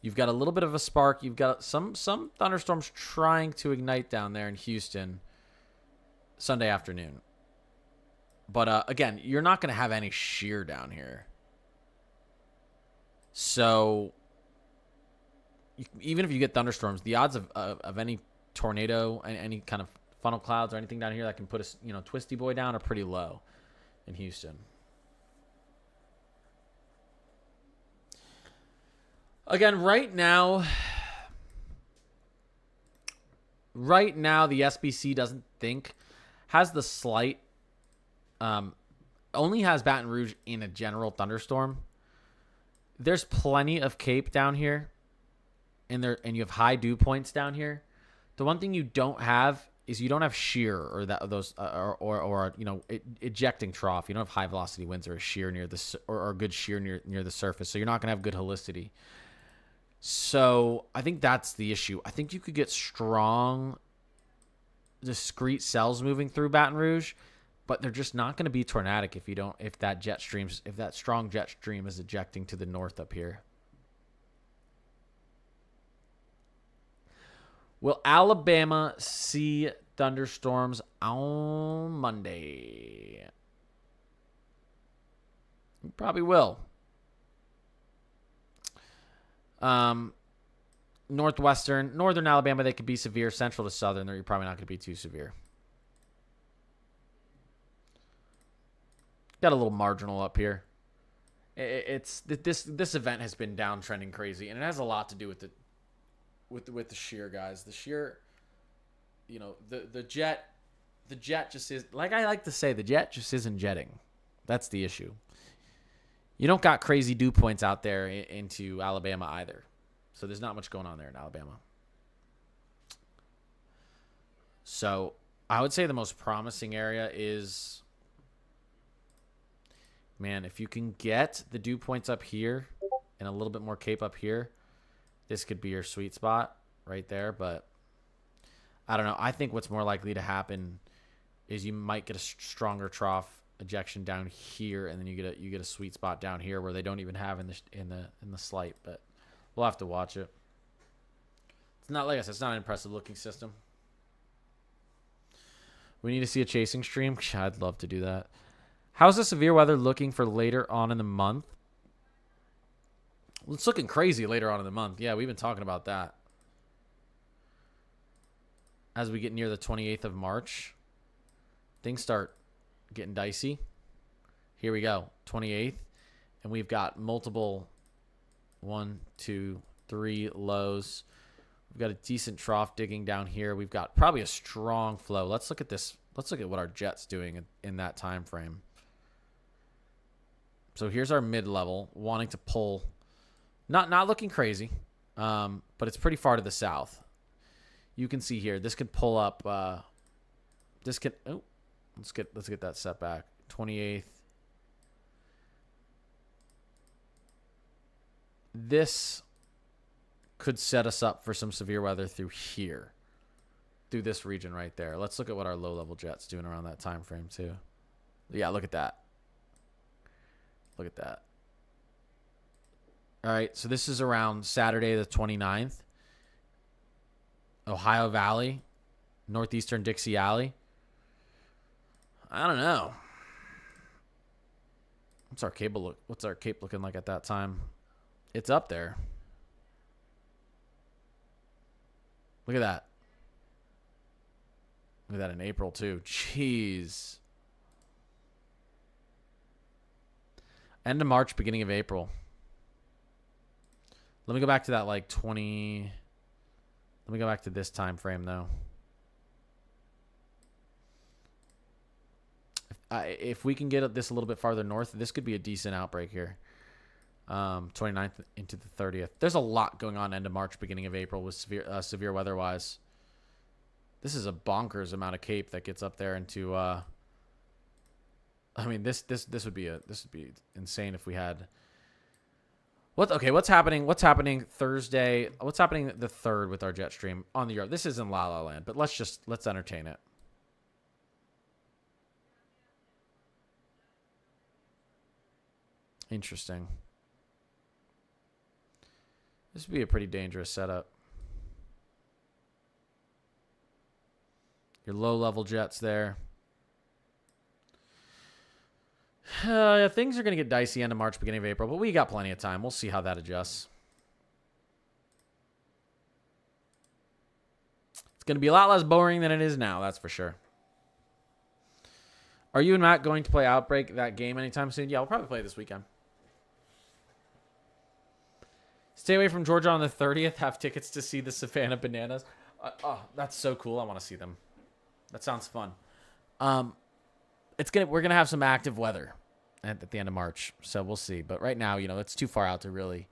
You've got a little bit of a spark. You've got some thunderstorms trying to ignite down there in Houston Sunday afternoon. But again, you're not going to have any shear down here. So even if you get thunderstorms, the odds of any tornado and any kind of funnel clouds or anything down here that can put a twisty boy down are pretty low in Houston. Again, right now the SBC has the slight, only has Baton Rouge in a general thunderstorm. There's plenty of Cape down here, and you have high dew points down here. The one thing you don't have is you don't have shear or ejecting trough. You don't have high velocity winds or a shear near the or good shear near the surface, so you're not gonna have good helicity. So I think that's the issue. I think you could get strong, discrete cells moving through Baton Rouge, but they're just not going to be tornadic if that strong jet stream is ejecting to the north up here. Will Alabama see thunderstorms on Monday? You probably will. Northern Alabama, they could be severe. Central to southern, you're probably not going to be too severe. Got a little marginal up here. This event has been downtrending crazy, and it has a lot to do with the shear, guys. The shear, the jet just is, like I like to say, the jet just isn't jetting. That's the issue. You don't got crazy dew points out there into Alabama either. So there's not much going on there in Alabama. So I would say the most promising area is, man, if you can get the dew points up here and a little bit more Cape up here, this could be your sweet spot right there. But I don't know. I think what's more likely to happen is you might get a stronger trough ejection down here, and then you get a sweet spot down here where they don't even have in the slight. But we'll have to watch it. It's not, like I said, it's not an impressive looking system. We need to see a chasing stream. I'd love to do that. How's the severe weather looking for later on in the month? Well, it's looking crazy later on in the month. Yeah, we've been talking about that. As we get near the 28th of March, things start getting dicey. Here we go, 28th. And we've got multiple 1, 2, 3 lows. We've got a decent trough digging down here. We've got probably a strong flow. Let's look at this. Let's look at what our jet's doing in that time frame. So here's our mid-level wanting to pull. Not looking crazy, but it's pretty far to the south. You can see here. This could pull up. This could. Oh, let's get that setback. 28th. This could set us up for some severe weather through here, through this region right there. Let's look at what our low-level jet's doing around that time frame too. Yeah, look at that. Look at that. All right, so this is around Saturday the 29th. Ohio Valley, northeastern Dixie Alley. I don't know. What's our Cape looking like at that time? It's up there. Look at that. Look at that in April too. Jeez. End of March, beginning of April. Let me go back to that like 20. Let me go back to this time frame though. If we can get this a little bit farther north, this could be a decent outbreak here. 29th into the 30th. There's a lot going on end of March, beginning of April with severe weather-wise. This is a bonkers amount of Cape that gets up there into. I mean, this would be insane if we had. What's happening? What's happening Thursday? What's happening the 3rd with our jet stream on the Euro? This isn't La La Land, but let's entertain it. Interesting. This would be a pretty dangerous setup. Your low-level jets there. Things are going to get dicey end of March, beginning of April, but we got plenty of time. We'll see how that adjusts. It's going to be a lot less boring than it is now, that's for sure. Are you and Matt going to play Outbreak, that game, anytime soon? Yeah, we'll probably play this weekend. Stay away from Georgia on the 30th. Have tickets to see the Savannah Bananas. Oh, that's so cool. I want to see them. That sounds fun. We're gonna have some active weather at the end of March, so we'll see. But right now, it's too far out to really.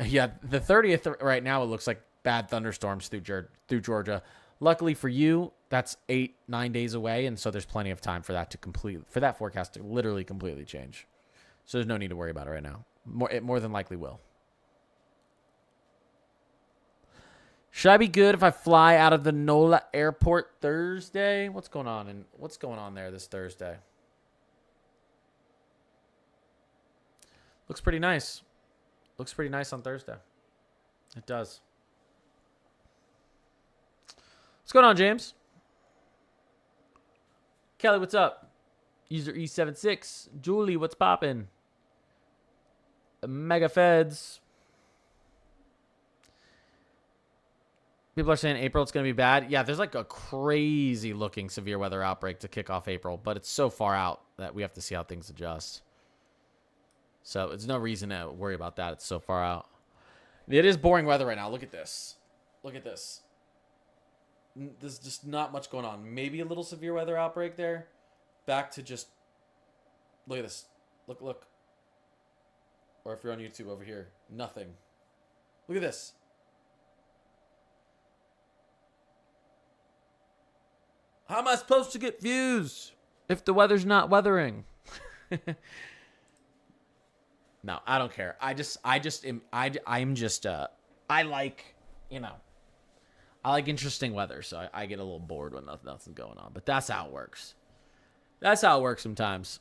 Yeah, the 30th right now it looks like bad thunderstorms through Georgia. Luckily for you, that's 8-9 days away, and so there's plenty of time for that forecast to literally completely change. So there's no need to worry about it right now. It more than likely will. Should I be good if I fly out of the NOLA airport Thursday? What's going on there this Thursday? Looks pretty nice. Looks pretty nice on Thursday. It does. What's going on, James? Kelly, what's up? User E76. Julie, what's poppin'? Mega Feds. People are saying April it's going to be bad. Yeah, there's like a crazy looking severe weather outbreak to kick off April, but it's so far out that we have to see how things adjust. So there's no reason to worry about that. It's so far out. It is boring weather right now. Look at this. Look at this. There's just not much going on. Maybe a little severe weather outbreak there. Back to just... Look at this. Look. Or if you're on YouTube over here. Nothing. Look at this. How am I supposed to get views if the weather's not weathering? No, I don't care. I like interesting weather, so I get a little bored when nothing's going on. But that's how it works. That's how it works sometimes.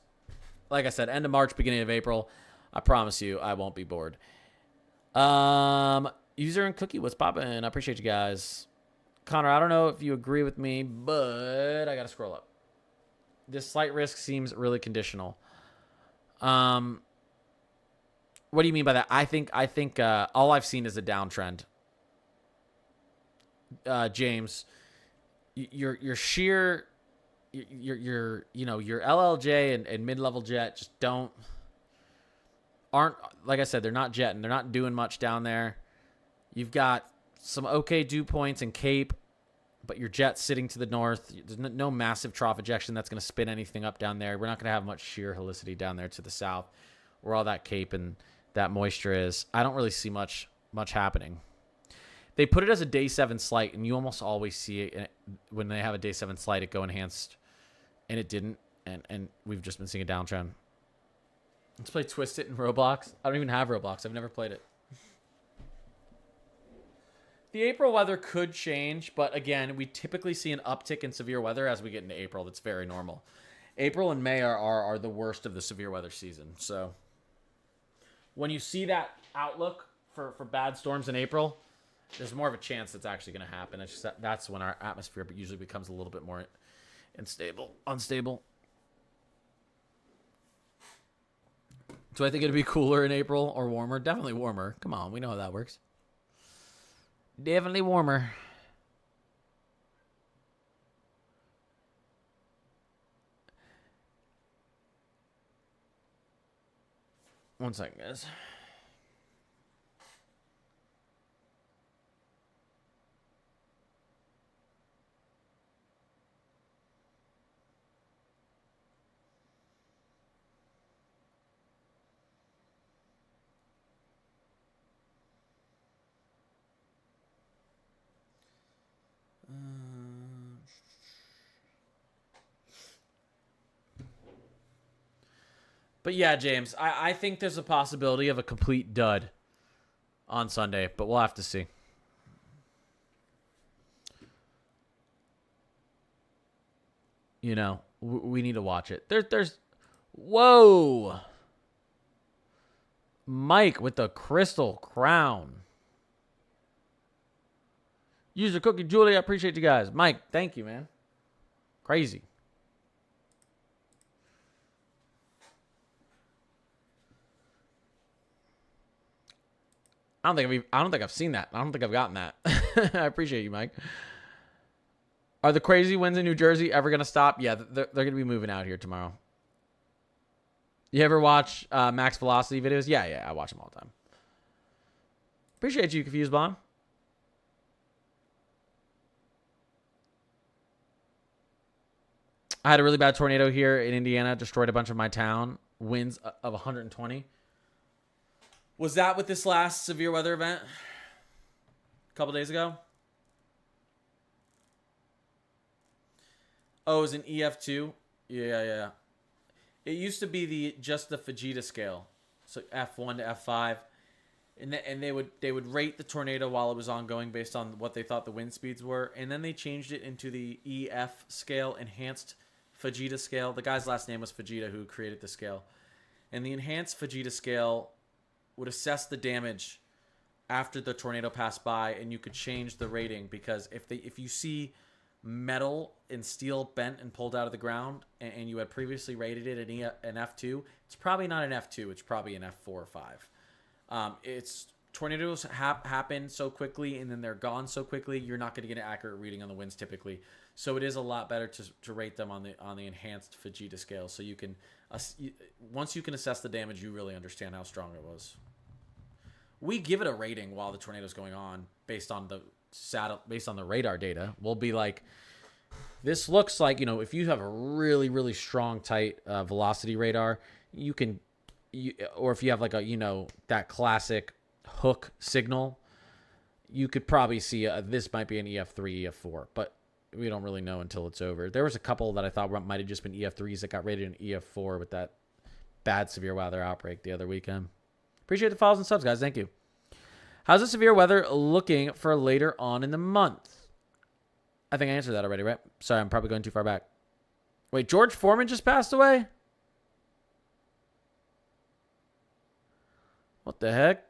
Like I said, end of March, beginning of April. I promise you, I won't be bored. User and Cookie, what's poppin'? I appreciate you guys. Connor, I don't know if you agree with me, but I got to scroll up. This slight risk seems really conditional. What do you mean by that? I think all I've seen is a downtrend. James, your LLJ and mid-level jet just aren't, like I said, they're not jetting. They're not doing much down there. You've got some okay dew points and Cape, but your jet's sitting to the north. There's no massive trough ejection that's going to spin anything up down there. We're not going to have much shear helicity down there to the south where all that Cape and that moisture is. I don't really see much happening. They put it as a day 7 slight, and you almost always see it when they have a day 7 slight, it go enhanced, and it didn't, and we've just been seeing a downtrend. Let's play Twist It in Roblox. I don't even have Roblox. I've never played it. The April weather could change, but again, we typically see an uptick in severe weather as we get into April. That's very normal. April and May are the worst of the severe weather season. So when you see that outlook for bad storms in April, there's more of a chance that's actually going to happen. It's just that's when our atmosphere usually becomes a little bit more unstable. Do I think it'd be cooler in April or warmer? Definitely warmer. Come on, we know how that works. Definitely warmer. One second, guys. But yeah, James, I think there's a possibility of a complete dud on Sunday, but we'll have to see. You know, we need to watch it. There's whoa. Mike with the crystal crown. User Cookie Julie, I appreciate you guys. Mike, thank you, man. Crazy. I don't think I've seen that. I don't think I've gotten that. I appreciate you, Mike. Are the crazy winds in New Jersey ever going to stop? Yeah, they're going to be moving out here tomorrow. You ever watch Max Velocity videos? Yeah, I watch them all the time. Appreciate you, Confused Bomb. I had a really bad tornado here in Indiana. Destroyed a bunch of my town. Winds of 120. Was that with this last severe weather event a couple days ago? Oh, it was an EF2? Yeah. It used to be just the Fujita scale. So F1 to F5. And they would rate the tornado while it was ongoing based on what they thought the wind speeds were. And then they changed it into the EF scale, enhanced Fujita scale. The guy's last name was Fujita who created the scale. And the enhanced Fujita scale would assess the damage after the tornado passed by, and you could change the rating, because if you see metal and steel bent and pulled out of the ground, and you had previously rated it an F2, it's probably not an F2, it's probably an F4 or 5. Tornadoes happen so quickly, and then they're gone so quickly, you're not going to get an accurate reading on the winds typically. So it is a lot better to rate them on the enhanced Fujita scale, so you can once you can assess the damage, you really understand how strong it was. We give it a rating while the tornado's going on based on the radar data. We'll be like, this looks like, if you have a really, really strong, tight velocity radar, or if you have like that classic hook signal, you could probably see this might be an EF3, EF4, but we don't really know until it's over. There was a couple that I thought might have just been EF3s that got rated an EF4 with that bad severe weather outbreak the other weekend. Appreciate the follows and subs, guys. Thank you. How's the severe weather looking for later on in the month? I think I answered that already, right? Sorry, I'm probably going too far back. Wait, George Foreman just passed away? What the heck?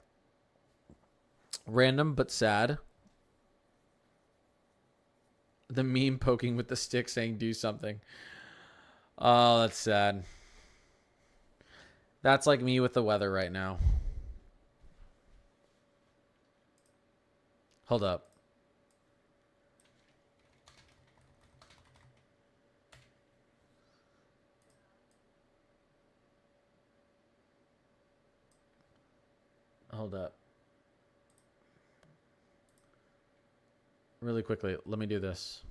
Random but sad. The meme poking with the stick saying do something. Oh, that's sad. That's like me with the weather right now. Hold up. Hold up. Really quickly, let me do this.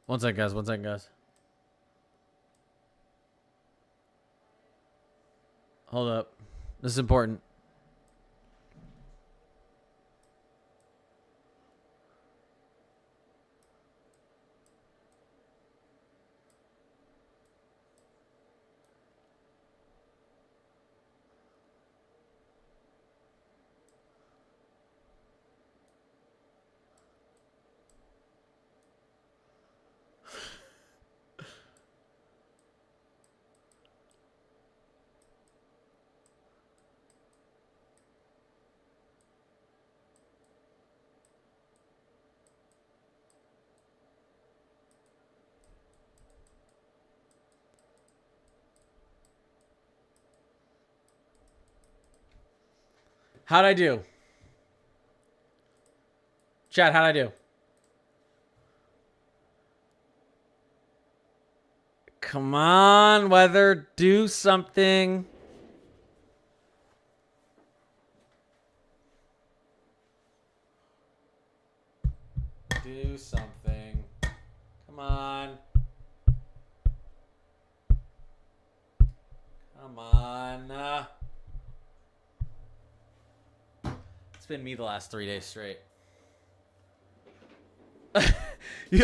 One second, guys. Hold up. This is important. How'd I do? Chat, how'd I do? Come on, weather, do something. Do something. Come on. Come on. It's been me the last 3 days straight.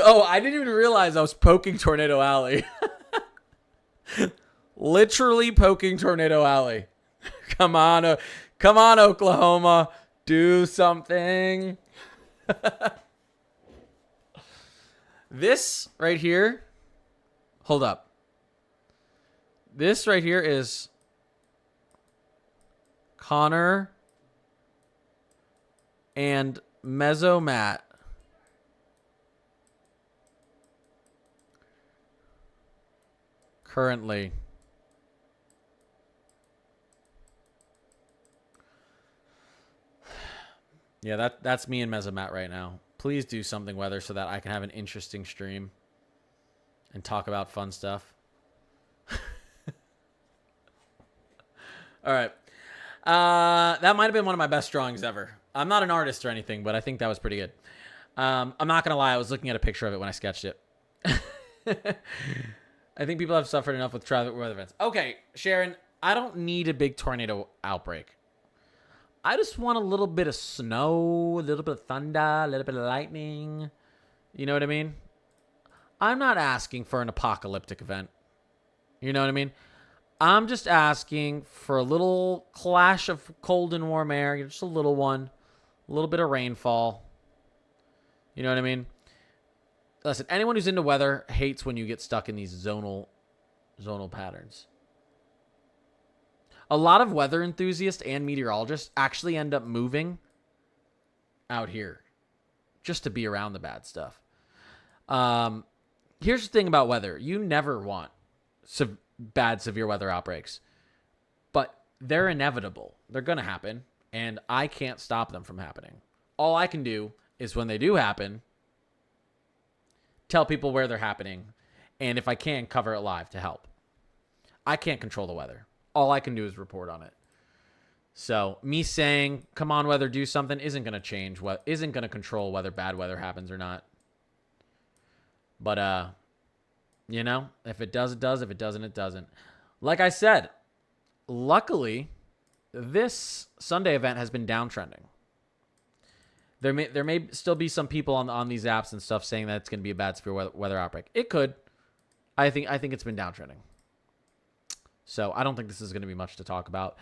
Oh, I didn't even realize I was poking Tornado Alley. Literally poking Tornado Alley. Come on, come on, Oklahoma. Do something. This right here. Hold up. This right here is Connor and Mezzo Matt. Currently. Yeah, that's me and Mezzo Matt right now. Please do something, weather, so that I can have an interesting stream and talk about fun stuff. All right. That might have been one of my best drawings ever. I'm not an artist or anything, but I think that was pretty good. I'm not going to lie. I was looking at a picture of it when I sketched it. I think people have suffered enough with tragic weather events. Okay, Sharon, I don't need a big tornado outbreak. I just want a little bit of snow, a little bit of thunder, a little bit of lightning. You know what I mean? I'm not asking for an apocalyptic event. You know what I mean? I'm just asking for a little clash of cold and warm air, just a little one, a little bit of rainfall. You know what I mean? Listen, anyone who's into weather hates when you get stuck in these zonal patterns. A lot of weather enthusiasts and meteorologists actually end up moving out here just to be around the bad stuff. Here's the thing about weather. You never want bad, severe weather outbreaks, but they're inevitable. They're going to happen, and I can't stop them from happening. All I can do is when they do happen, tell people where they're happening, and if I can, cover it live to help. I can't control the weather. All I can do is report on it. So me saying, come on, weather, do something, isn't going to change, isn't going to control whether bad weather happens or not. But, you know, if it does, it does. If it doesn't, it doesn't. Like I said, luckily, this Sunday event has been downtrending. There may still be some people on these apps and stuff saying that it's going to be a bad severe weather outbreak. It could. I think it's been downtrending. So I don't think this is going to be much to talk about.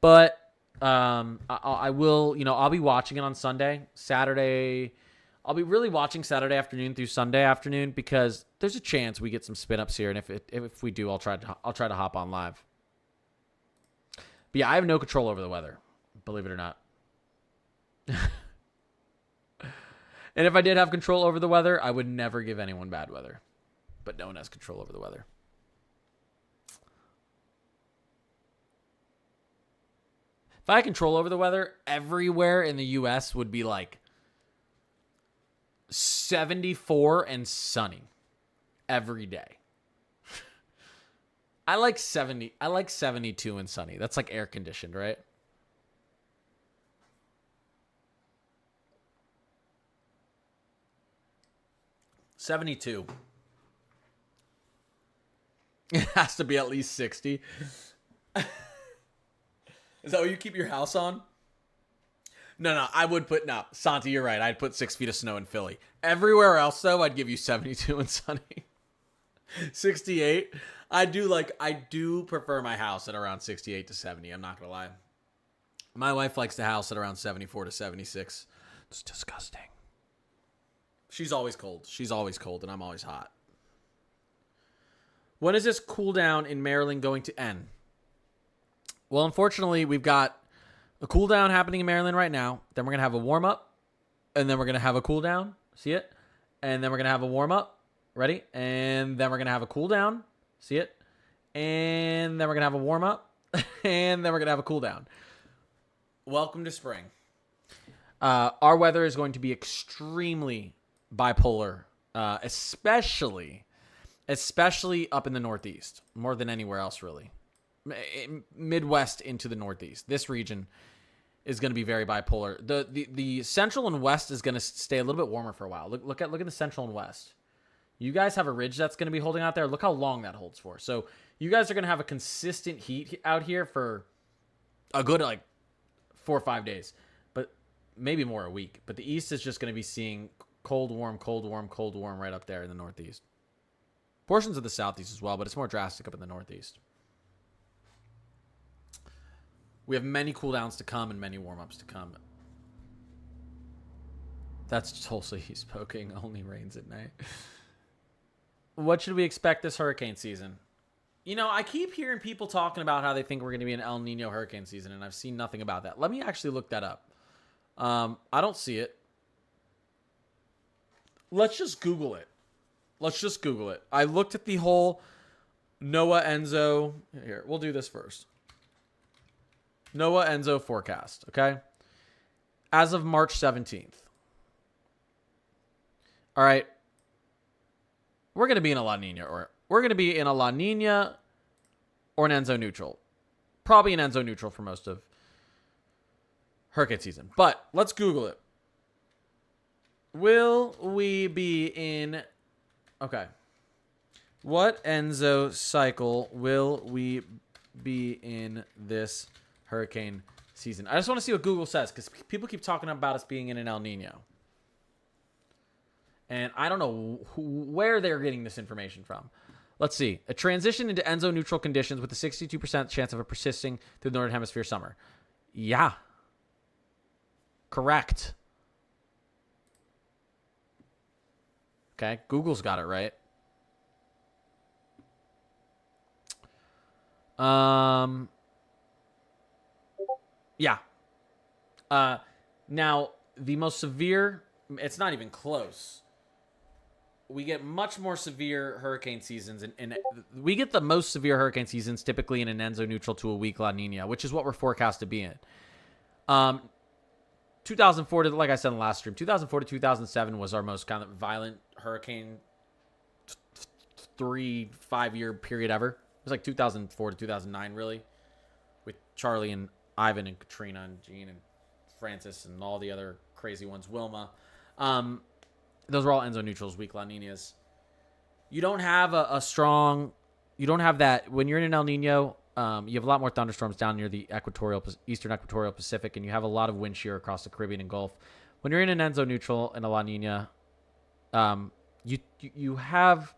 But I will, you know, I'll be watching it on Sunday. Saturday, I'll be really watching Saturday afternoon through Sunday afternoon because there's a chance we get some spin ups here, and if we do, I'll try to hop on live. But yeah, I have no control over the weather, believe it or not. And if I did have control over the weather, I would never give anyone bad weather. But no one has control over the weather. If I had control over the weather, everywhere in the U.S. would be like 74 and sunny every day. I like 70. I like 72 and sunny. That's like air conditioned, right? $72. It has to be at least 60. Is that what you keep your house on? No, I would put, no, Santi, you're right. I'd put 6 feet of snow in Philly. Everywhere else, though, I'd give you 72 and sunny. 68. I do prefer my house at around 68 to 70. I'm not going to lie. My wife likes the house at around 74 to 76. It's disgusting. She's always cold, and I'm always hot. When is this cool down in Maryland going to end? Well, unfortunately, we've got a cool down happening in Maryland right now. Then we're going to have a warm up. And then we're going to have a cool down. See it? And then we're going to have a warm up. Ready? And then we're going to have a cool down. See it? And then we're going to have a warm up. And then we're going to have a cool down. Welcome to spring. Our weather is going to be extremely bipolar, especially up in the Northeast, more than anywhere else, really. Midwest into the Northeast. This region is going to be very bipolar. The Central and West is going to stay a little bit warmer for a while. Look at the Central and West. You guys have a ridge that's going to be holding out there. Look how long that holds for. So you guys are going to have a consistent heat out here for a good 4 or 5 days, but maybe more a week. But the East is just going to be seeing Cold, warm, cold, warm, cold, warm right up there in the Northeast. Portions of the Southeast as well, but it's more drastic up in the Northeast. We have many cooldowns to come and many warm-ups to come. That's Tulsa he's poking. Only rains at night. What should we expect this hurricane season? You know, I keep hearing people talking about how they think we're going to be an El Nino hurricane season, and I've seen nothing about that. Let me actually look that up. I don't see it. Let's just Google it. I looked at the whole NOAA Enzo. Here, we'll do this first. NOAA Enzo forecast, okay? As of March 17th. All right. We're going to be in a La Nina, or we're going to be in a La Nina or an Enzo neutral. Probably an Enzo neutral for most of hurricane season. But let's Google it. Will we be in... Okay. What Enzo cycle will we be in this hurricane season? I just want to see what Google says, because people keep talking about us being in an El Nino. And I don't know where they're getting this information from. Let's see. A transition into Enzo neutral conditions with a 62% chance of it persisting through the Northern Hemisphere summer. Yeah. Correct. Okay, Google's got it right. Yeah. Now, the most severe, it's not even close. We get much more severe hurricane seasons, and we get the most severe hurricane seasons typically in an Enzo neutral to a weak La Nina, which is what we're forecast to be in. 2004 to, like I said in the last stream, 2004 to 2007 was our most kind of violent hurricane 3-5 year period ever. It was like 2004 to 2009, really, with Charlie and Ivan and Katrina and Gene and Francis and all the other crazy ones, Wilma. Those were all Enzo neutrals, weak La Ninas. You don't have a strong, you don't have that when you're in an El Nino. You have a lot more thunderstorms down near the eastern equatorial Pacific, and you have a lot of wind shear across the Caribbean and Gulf. When you're in an Enzo neutral and a La Nina, you have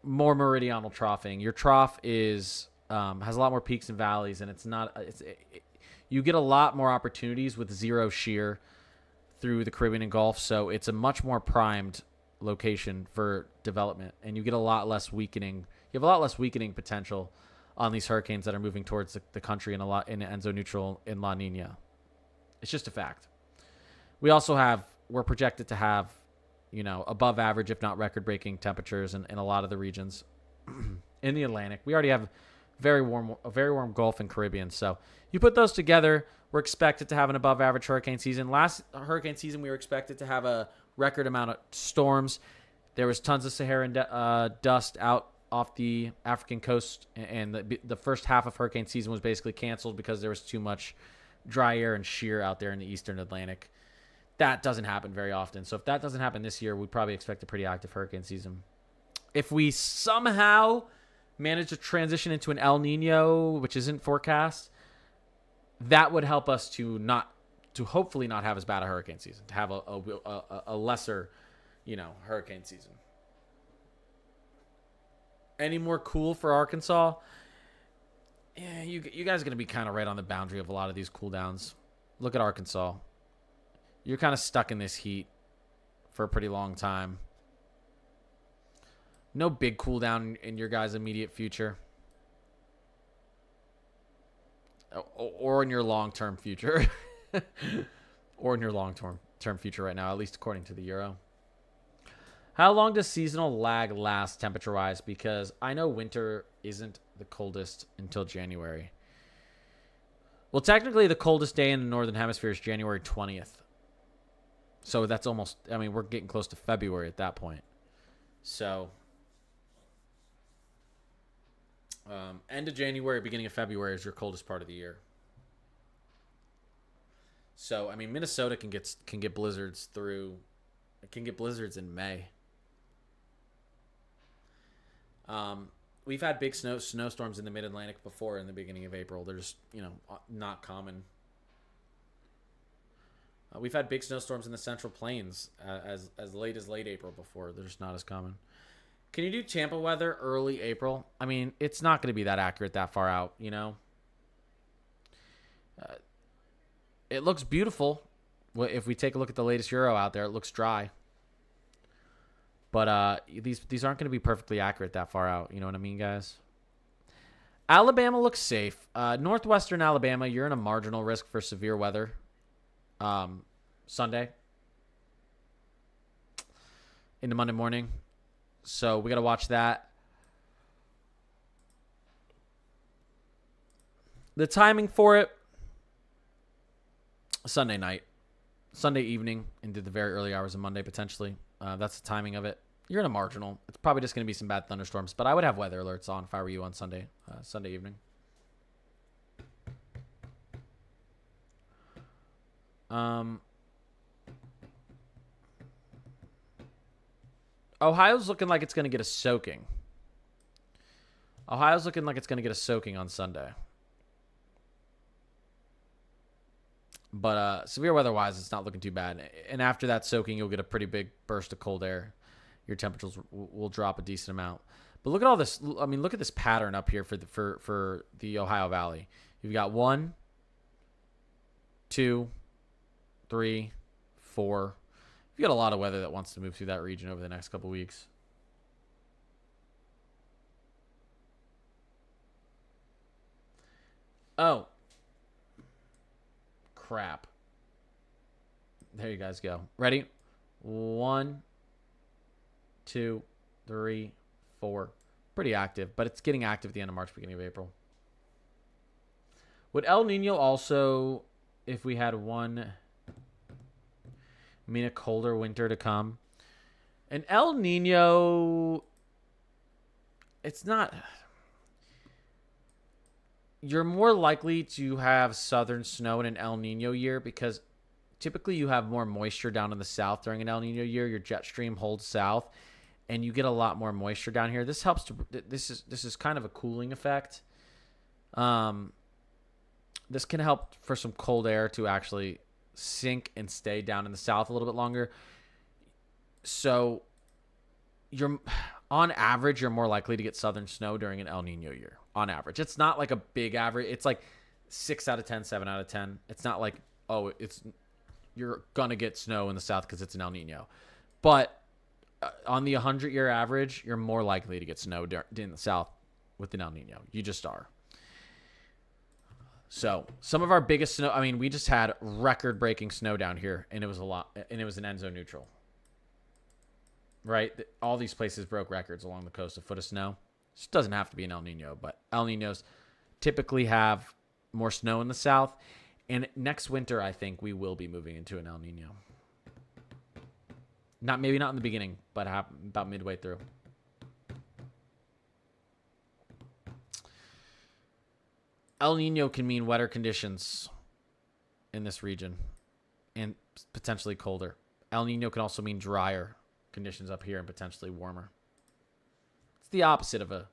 more meridional troughing. Your trough is has a lot more peaks and valleys, and you get a lot more opportunities with zero shear through the Caribbean and Gulf, so it's a much more primed location for development, and you get a lot less weakening. You have a lot less weakening potential on these hurricanes that are moving towards the country in Enzo neutral in La Nina. It's just a fact. We're projected to have, above average, if not record-breaking temperatures in a lot of the regions in the Atlantic. We already have a very warm Gulf and Caribbean. So you put those together, we're expected to have an above average hurricane season. Last hurricane season, we were expected to have a record amount of storms. There was tons of Saharan dust out off the African coast, and the first half of hurricane season was basically canceled because there was too much dry air and shear out there in the eastern Atlantic. That doesn't happen very often. So if that doesn't happen this year, we probably expect a pretty active hurricane season. If we somehow manage to transition into an El Nino, which isn't forecast, that would help us to hopefully not have as bad a hurricane season, to have a lesser, hurricane season. Any more cool for Arkansas? Yeah, you guys are going to be kind of right on the boundary of a lot of these cooldowns. Look at Arkansas. You're kind of stuck in this heat for a pretty long time. No big cooldown in your guys' immediate future. Or in your long-term future. Or in your long-term future right now, at least according to the Euro. How long does seasonal lag last temperature-wise? Because I know winter isn't the coldest until January. Well, technically, the coldest day in the Northern Hemisphere is January 20th. So that's almost, we're getting close to February at that point. So, end of January, beginning of February is your coldest part of the year. So, Minnesota can get blizzards in May. We've had big snowstorms in the Mid-Atlantic before in the beginning of April. They're just, not common. We've had big snowstorms in the Central Plains as late as late April before. They're just not as common. Can you do Tampa weather early April? I mean, it's not going to be that accurate that far out, you know? It looks beautiful. If we take a look at the latest Euro out there, it looks dry. But these aren't going to be perfectly accurate that far out. You know what I mean, guys? Alabama looks safe. Northwestern Alabama, you're in a marginal risk for severe weather. Sunday into Monday morning. So we got to watch that. The timing for it, Sunday night, Sunday evening into the very early hours of Monday, potentially. That's the timing of it. You're in a marginal. It's probably just going to be some bad thunderstorms, but I would have weather alerts on if I were you on Sunday evening. Ohio's looking like it's going to get a soaking. Ohio's looking like it's going to get a soaking on Sunday. But severe weather-wise, it's not looking too bad. And after that soaking, you'll get a pretty big burst of cold air. Your temperatures will drop a decent amount. But look at all this. I mean, look at this pattern up here for the Ohio Valley. You've got 1, 2, 3, 4. You've got a lot of weather that wants to move through that region over the next couple weeks. Oh. Crap. There you guys go. Ready? 1, 2, 3, 4. Pretty active, but it's getting active at the end of March, beginning of April. Would El Nino also, if we had one, mean a colder winter to come? An El Nino, it's not. You're more likely to have southern snow in an El Nino year because typically you have more moisture down in the south during an El Nino year. Your jet stream holds south, and you get a lot more moisture down here. This helps to. This is kind of a cooling effect. This can help for some cold air to actually sink and stay down in the south a little bit longer. So, on average, you're more likely to get southern snow during an El Nino year. On average, it's not like a big average. It's like 6 out of 10, 7 out of 10. It's not like, oh, you're gonna get snow in the south because it's an El Nino. But on the 100-year average, you're more likely to get snow in the south with an El Nino. You just are. So some of our biggest snow. I mean, we just had record-breaking snow down here, and it was a lot, and it was an Enzo neutral. Right? All these places broke records along the coast. A foot of snow. This doesn't have to be an El Nino, but El Ninos typically have more snow in the south. And next winter, I think we will be moving into an El Nino. Maybe not in the beginning, but about midway through. El Nino can mean wetter conditions in this region and potentially colder. El Nino can also mean drier conditions up here and potentially warmer. It's the opposite of a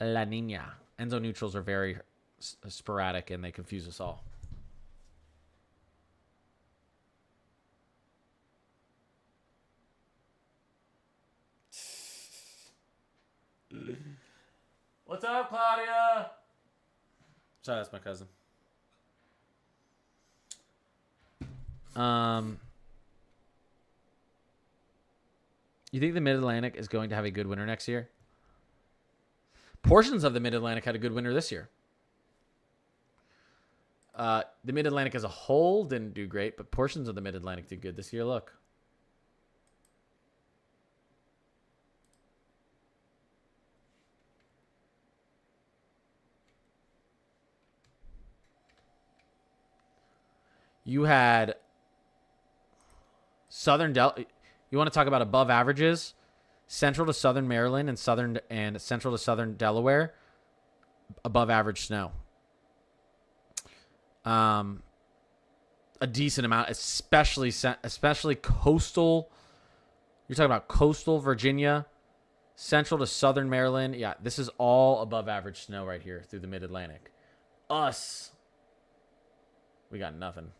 La Nina. Enzo neutrals are very sporadic and they confuse us all. What's up, Claudia? Sorry, that's my cousin. You think the Mid-Atlantic is going to have a good winter next year? Portions of the Mid-Atlantic had a good winter this year. The Mid-Atlantic as a whole didn't do great, but portions of the Mid-Atlantic did good this year. Look. You had southern you want to talk about above averages? Central to southern Maryland and central to southern Delaware, above average snow. A decent amount, especially coastal. You're talking about coastal Virginia, central to southern Maryland. Yeah, this is all above average snow right here through the Mid-Atlantic. Us, we got nothing.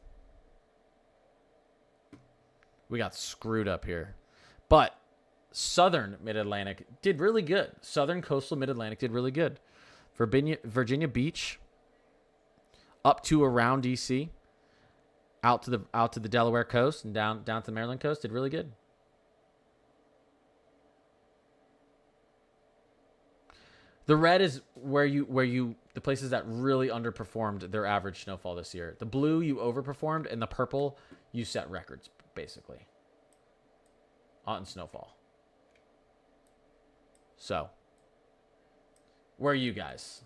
We got screwed up here. But southern mid-Atlantic did really good. Southern coastal mid-Atlantic did really good. Virginia Beach up to around DC, out to the Delaware coast and down to the Maryland coast did really good. The red is where you the places that really underperformed their average snowfall this year. The blue you overperformed, and the purple you set records basically on snowfall. So, where are you guys?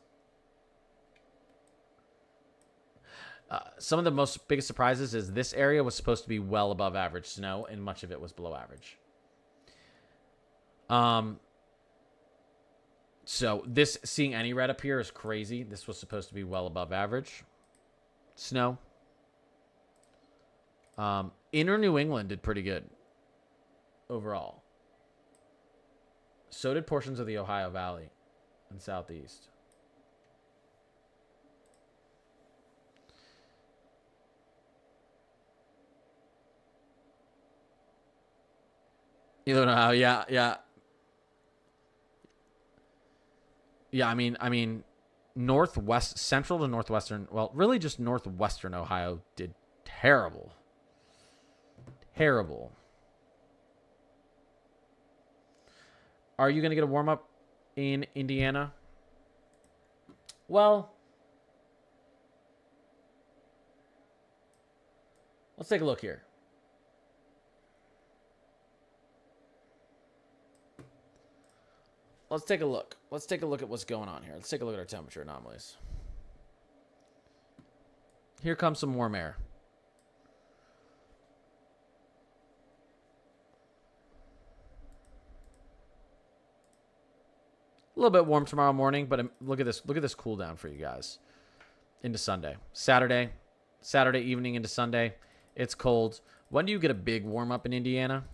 Some of the biggest surprises is this area was supposed to be well above average snow, and much of it was below average. So this, seeing any red up here is crazy. This was supposed to be well above average snow. Inner New England did pretty good overall. So did portions of the Ohio Valley and Southeast. You don't know how, yeah. Yeah, I mean, central to northwestern, well, really just northwestern Ohio did terrible. Terrible. Are you going to get a warm-up in Indiana? Well, let's take a look here. Let's take a look. Let's take a look at what's going on here. Let's take a look at our temperature anomalies. Here comes some warm air. A little bit warm tomorrow morning, but look at this. Look at this cool down for you guys into Sunday. Saturday evening into Sunday. It's cold. When do you get a big warm up in Indiana?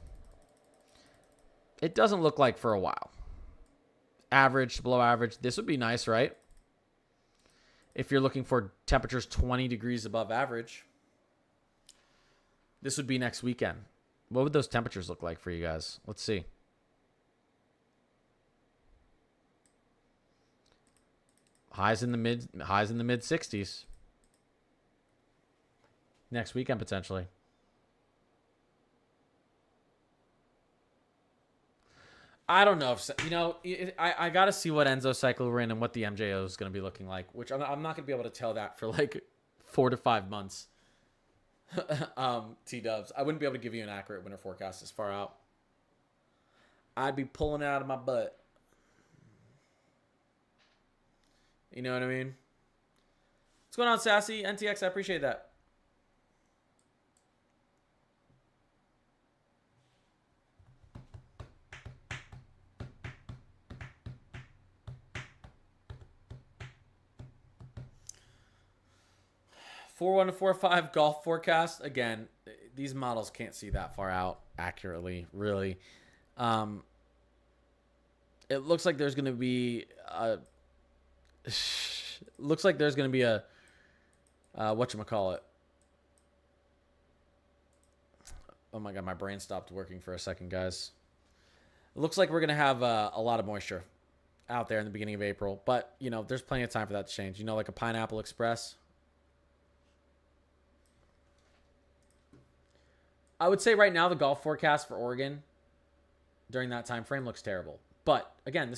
It doesn't look like for a while. Average, below average. This would be nice, right? If you're looking for temperatures 20 degrees above average, this would be next weekend. What would those temperatures look like for you guys? Let's see. Highs in the mid 60s. Next weekend potentially. I don't know if, I got to see what Enzo cycle we're in and what the MJO is going to be looking like, which I'm not going to be able to tell that for like 4 to 5 months. T-dubs. I wouldn't be able to give you an accurate winter forecast this far out. I'd be pulling it out of my butt. You know what I mean? What's going on, Sassy? NTX, I appreciate that. Four to 4.5 golf forecast. Again, these models can't see that far out accurately, really. It looks like there's going to be a whatchamacallit. Oh my God, my brain stopped working for a second, guys. It looks like we're going to have a lot of moisture out there in the beginning of April, but there's plenty of time for that to change. Like a Pineapple Express. I would say right now the golf forecast for Oregon during that time frame looks terrible. But again,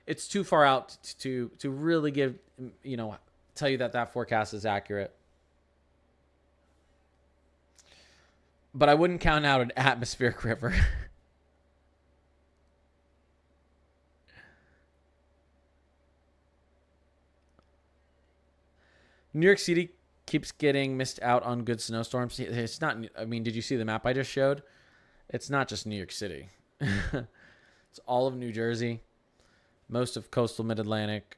it's too far out to really give, tell you that forecast is accurate. But I wouldn't count out an atmospheric river. New York City keeps getting missed out on good snowstorms. It's not, did you see the map I just showed? It's not just New York City. It's all of New Jersey, most of coastal mid-Atlantic,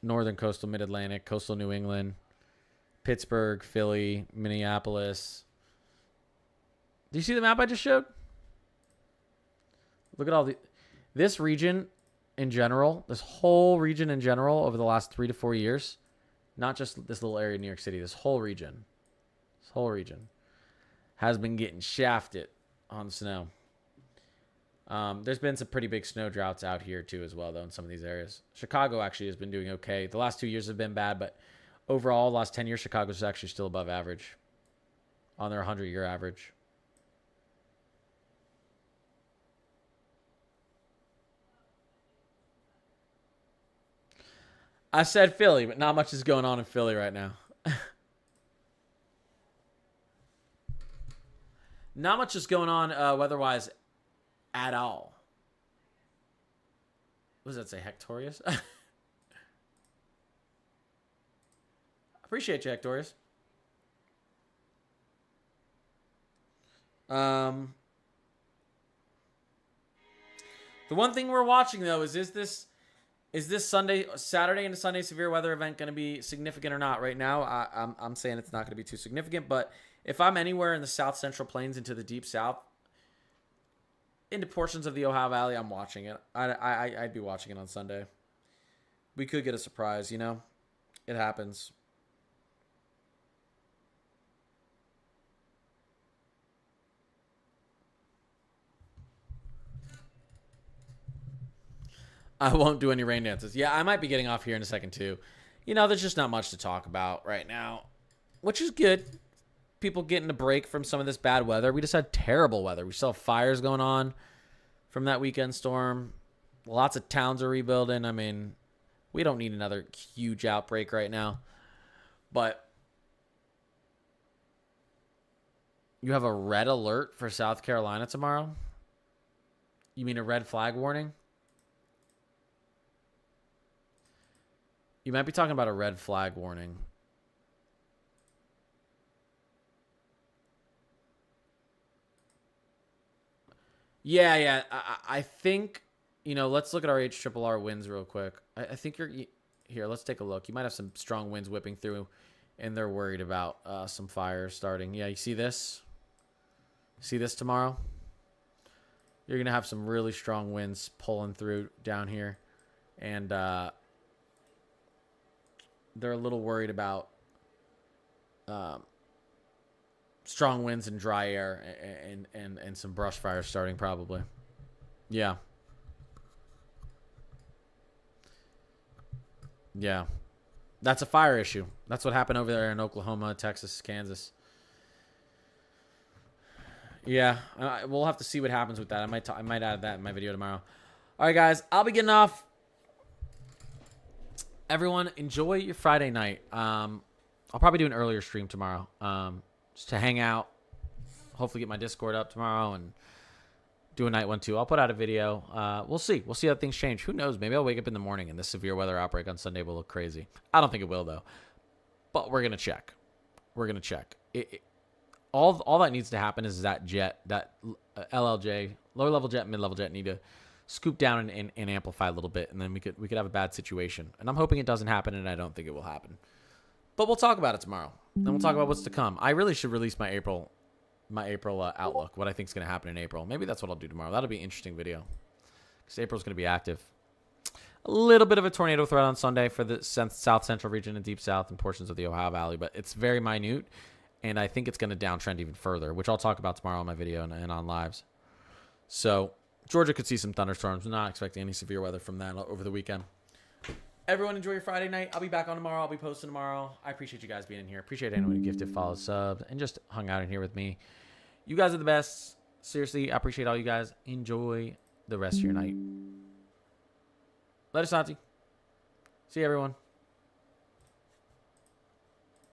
northern coastal mid-Atlantic, coastal New England, Pittsburgh, Philly, Minneapolis. Do you see the map I just showed? Look at all this region in general, this whole region in general over the last 3 to 4 years. Not just this little area in New York City, this whole region. has been getting shafted on snow. There's been some pretty big snow droughts out here too as well, though, in some of these areas. Chicago actually has been doing okay. The last 2 years have been bad, but overall, last 10 years, Chicago's actually still above average on their 100-year average. I said Philly, but not much is going on in Philly right now. Not much is going on weather-wise at all. What does that say? Hectorius? Appreciate you, Hectorius. The one thing we're watching though is this Saturday into Sunday severe weather event going to be significant or not? Right now, I'm saying it's not going to be too significant. But if I'm anywhere in the South Central Plains into the Deep South, into portions of the Ohio Valley, I'm watching it. I'd be watching it on Sunday. We could get a surprise, you know? It happens. I won't do any rain dances. Yeah, I might be getting off here in a second, too. You know, there's just not much to talk about right now, which is good. People getting a break from some of this bad weather. We just had terrible weather. We still have fires going on from that weekend storm. Lots of towns are rebuilding. I mean, we don't need another huge outbreak right now. But you have a red alert for South Carolina tomorrow? You mean a red flag warning? You might be talking about a red flag warning. Yeah. I think, you know, let's look at our HRRR winds real quick. I think you're... Here, let's take a look. You might have some strong winds whipping through, and they're worried about some fires starting. Yeah, you see this? See this tomorrow? You're going to have some really strong winds pulling through down here. And they're a little worried about strong winds and dry air and some brush fires starting probably. Yeah. Yeah. That's a fire issue. That's what happened over there in Oklahoma, Texas, Kansas. Yeah. We'll have to see what happens with that. I might add that in my video tomorrow. All right, guys. I'll be getting off. Everyone, enjoy your Friday night. I'll probably do an earlier stream tomorrow, just to hang out. Hopefully get my Discord up tomorrow and do a night one too. I'll put out a video. We'll see. We'll see how things change. Who knows? Maybe I'll wake up in the morning and this severe weather outbreak on Sunday will look crazy. I don't think it will though, but we're gonna check. We're gonna check. All that needs to happen is that LLJ, lower level jet, mid level jet need to scoop down and amplify a little bit, and then we could have a bad situation. And I'm hoping it doesn't happen, and I don't think it will happen. But we'll talk about it tomorrow. Then we'll talk about what's to come. I really should release my April outlook, what I think is going to happen in April. Maybe that's what I'll do tomorrow. That'll be an interesting video because April's going to be active. A little bit of a tornado threat on Sunday for the South Central region and Deep South and portions of the Ohio Valley, but it's very minute, and I think it's going to downtrend even further, which I'll talk about tomorrow on my video and on lives. So Georgia could see some thunderstorms. I'm not expecting any severe weather from that over the weekend. Everyone enjoy your Friday night. I'll be back on tomorrow. I'll be posting tomorrow. I appreciate you guys being in here. Appreciate anyone who gifted, followed, subbed, and just hung out in here with me. You guys are the best. Seriously, I appreciate all you guys. Enjoy the rest of your night. Later, Santi. See you, everyone.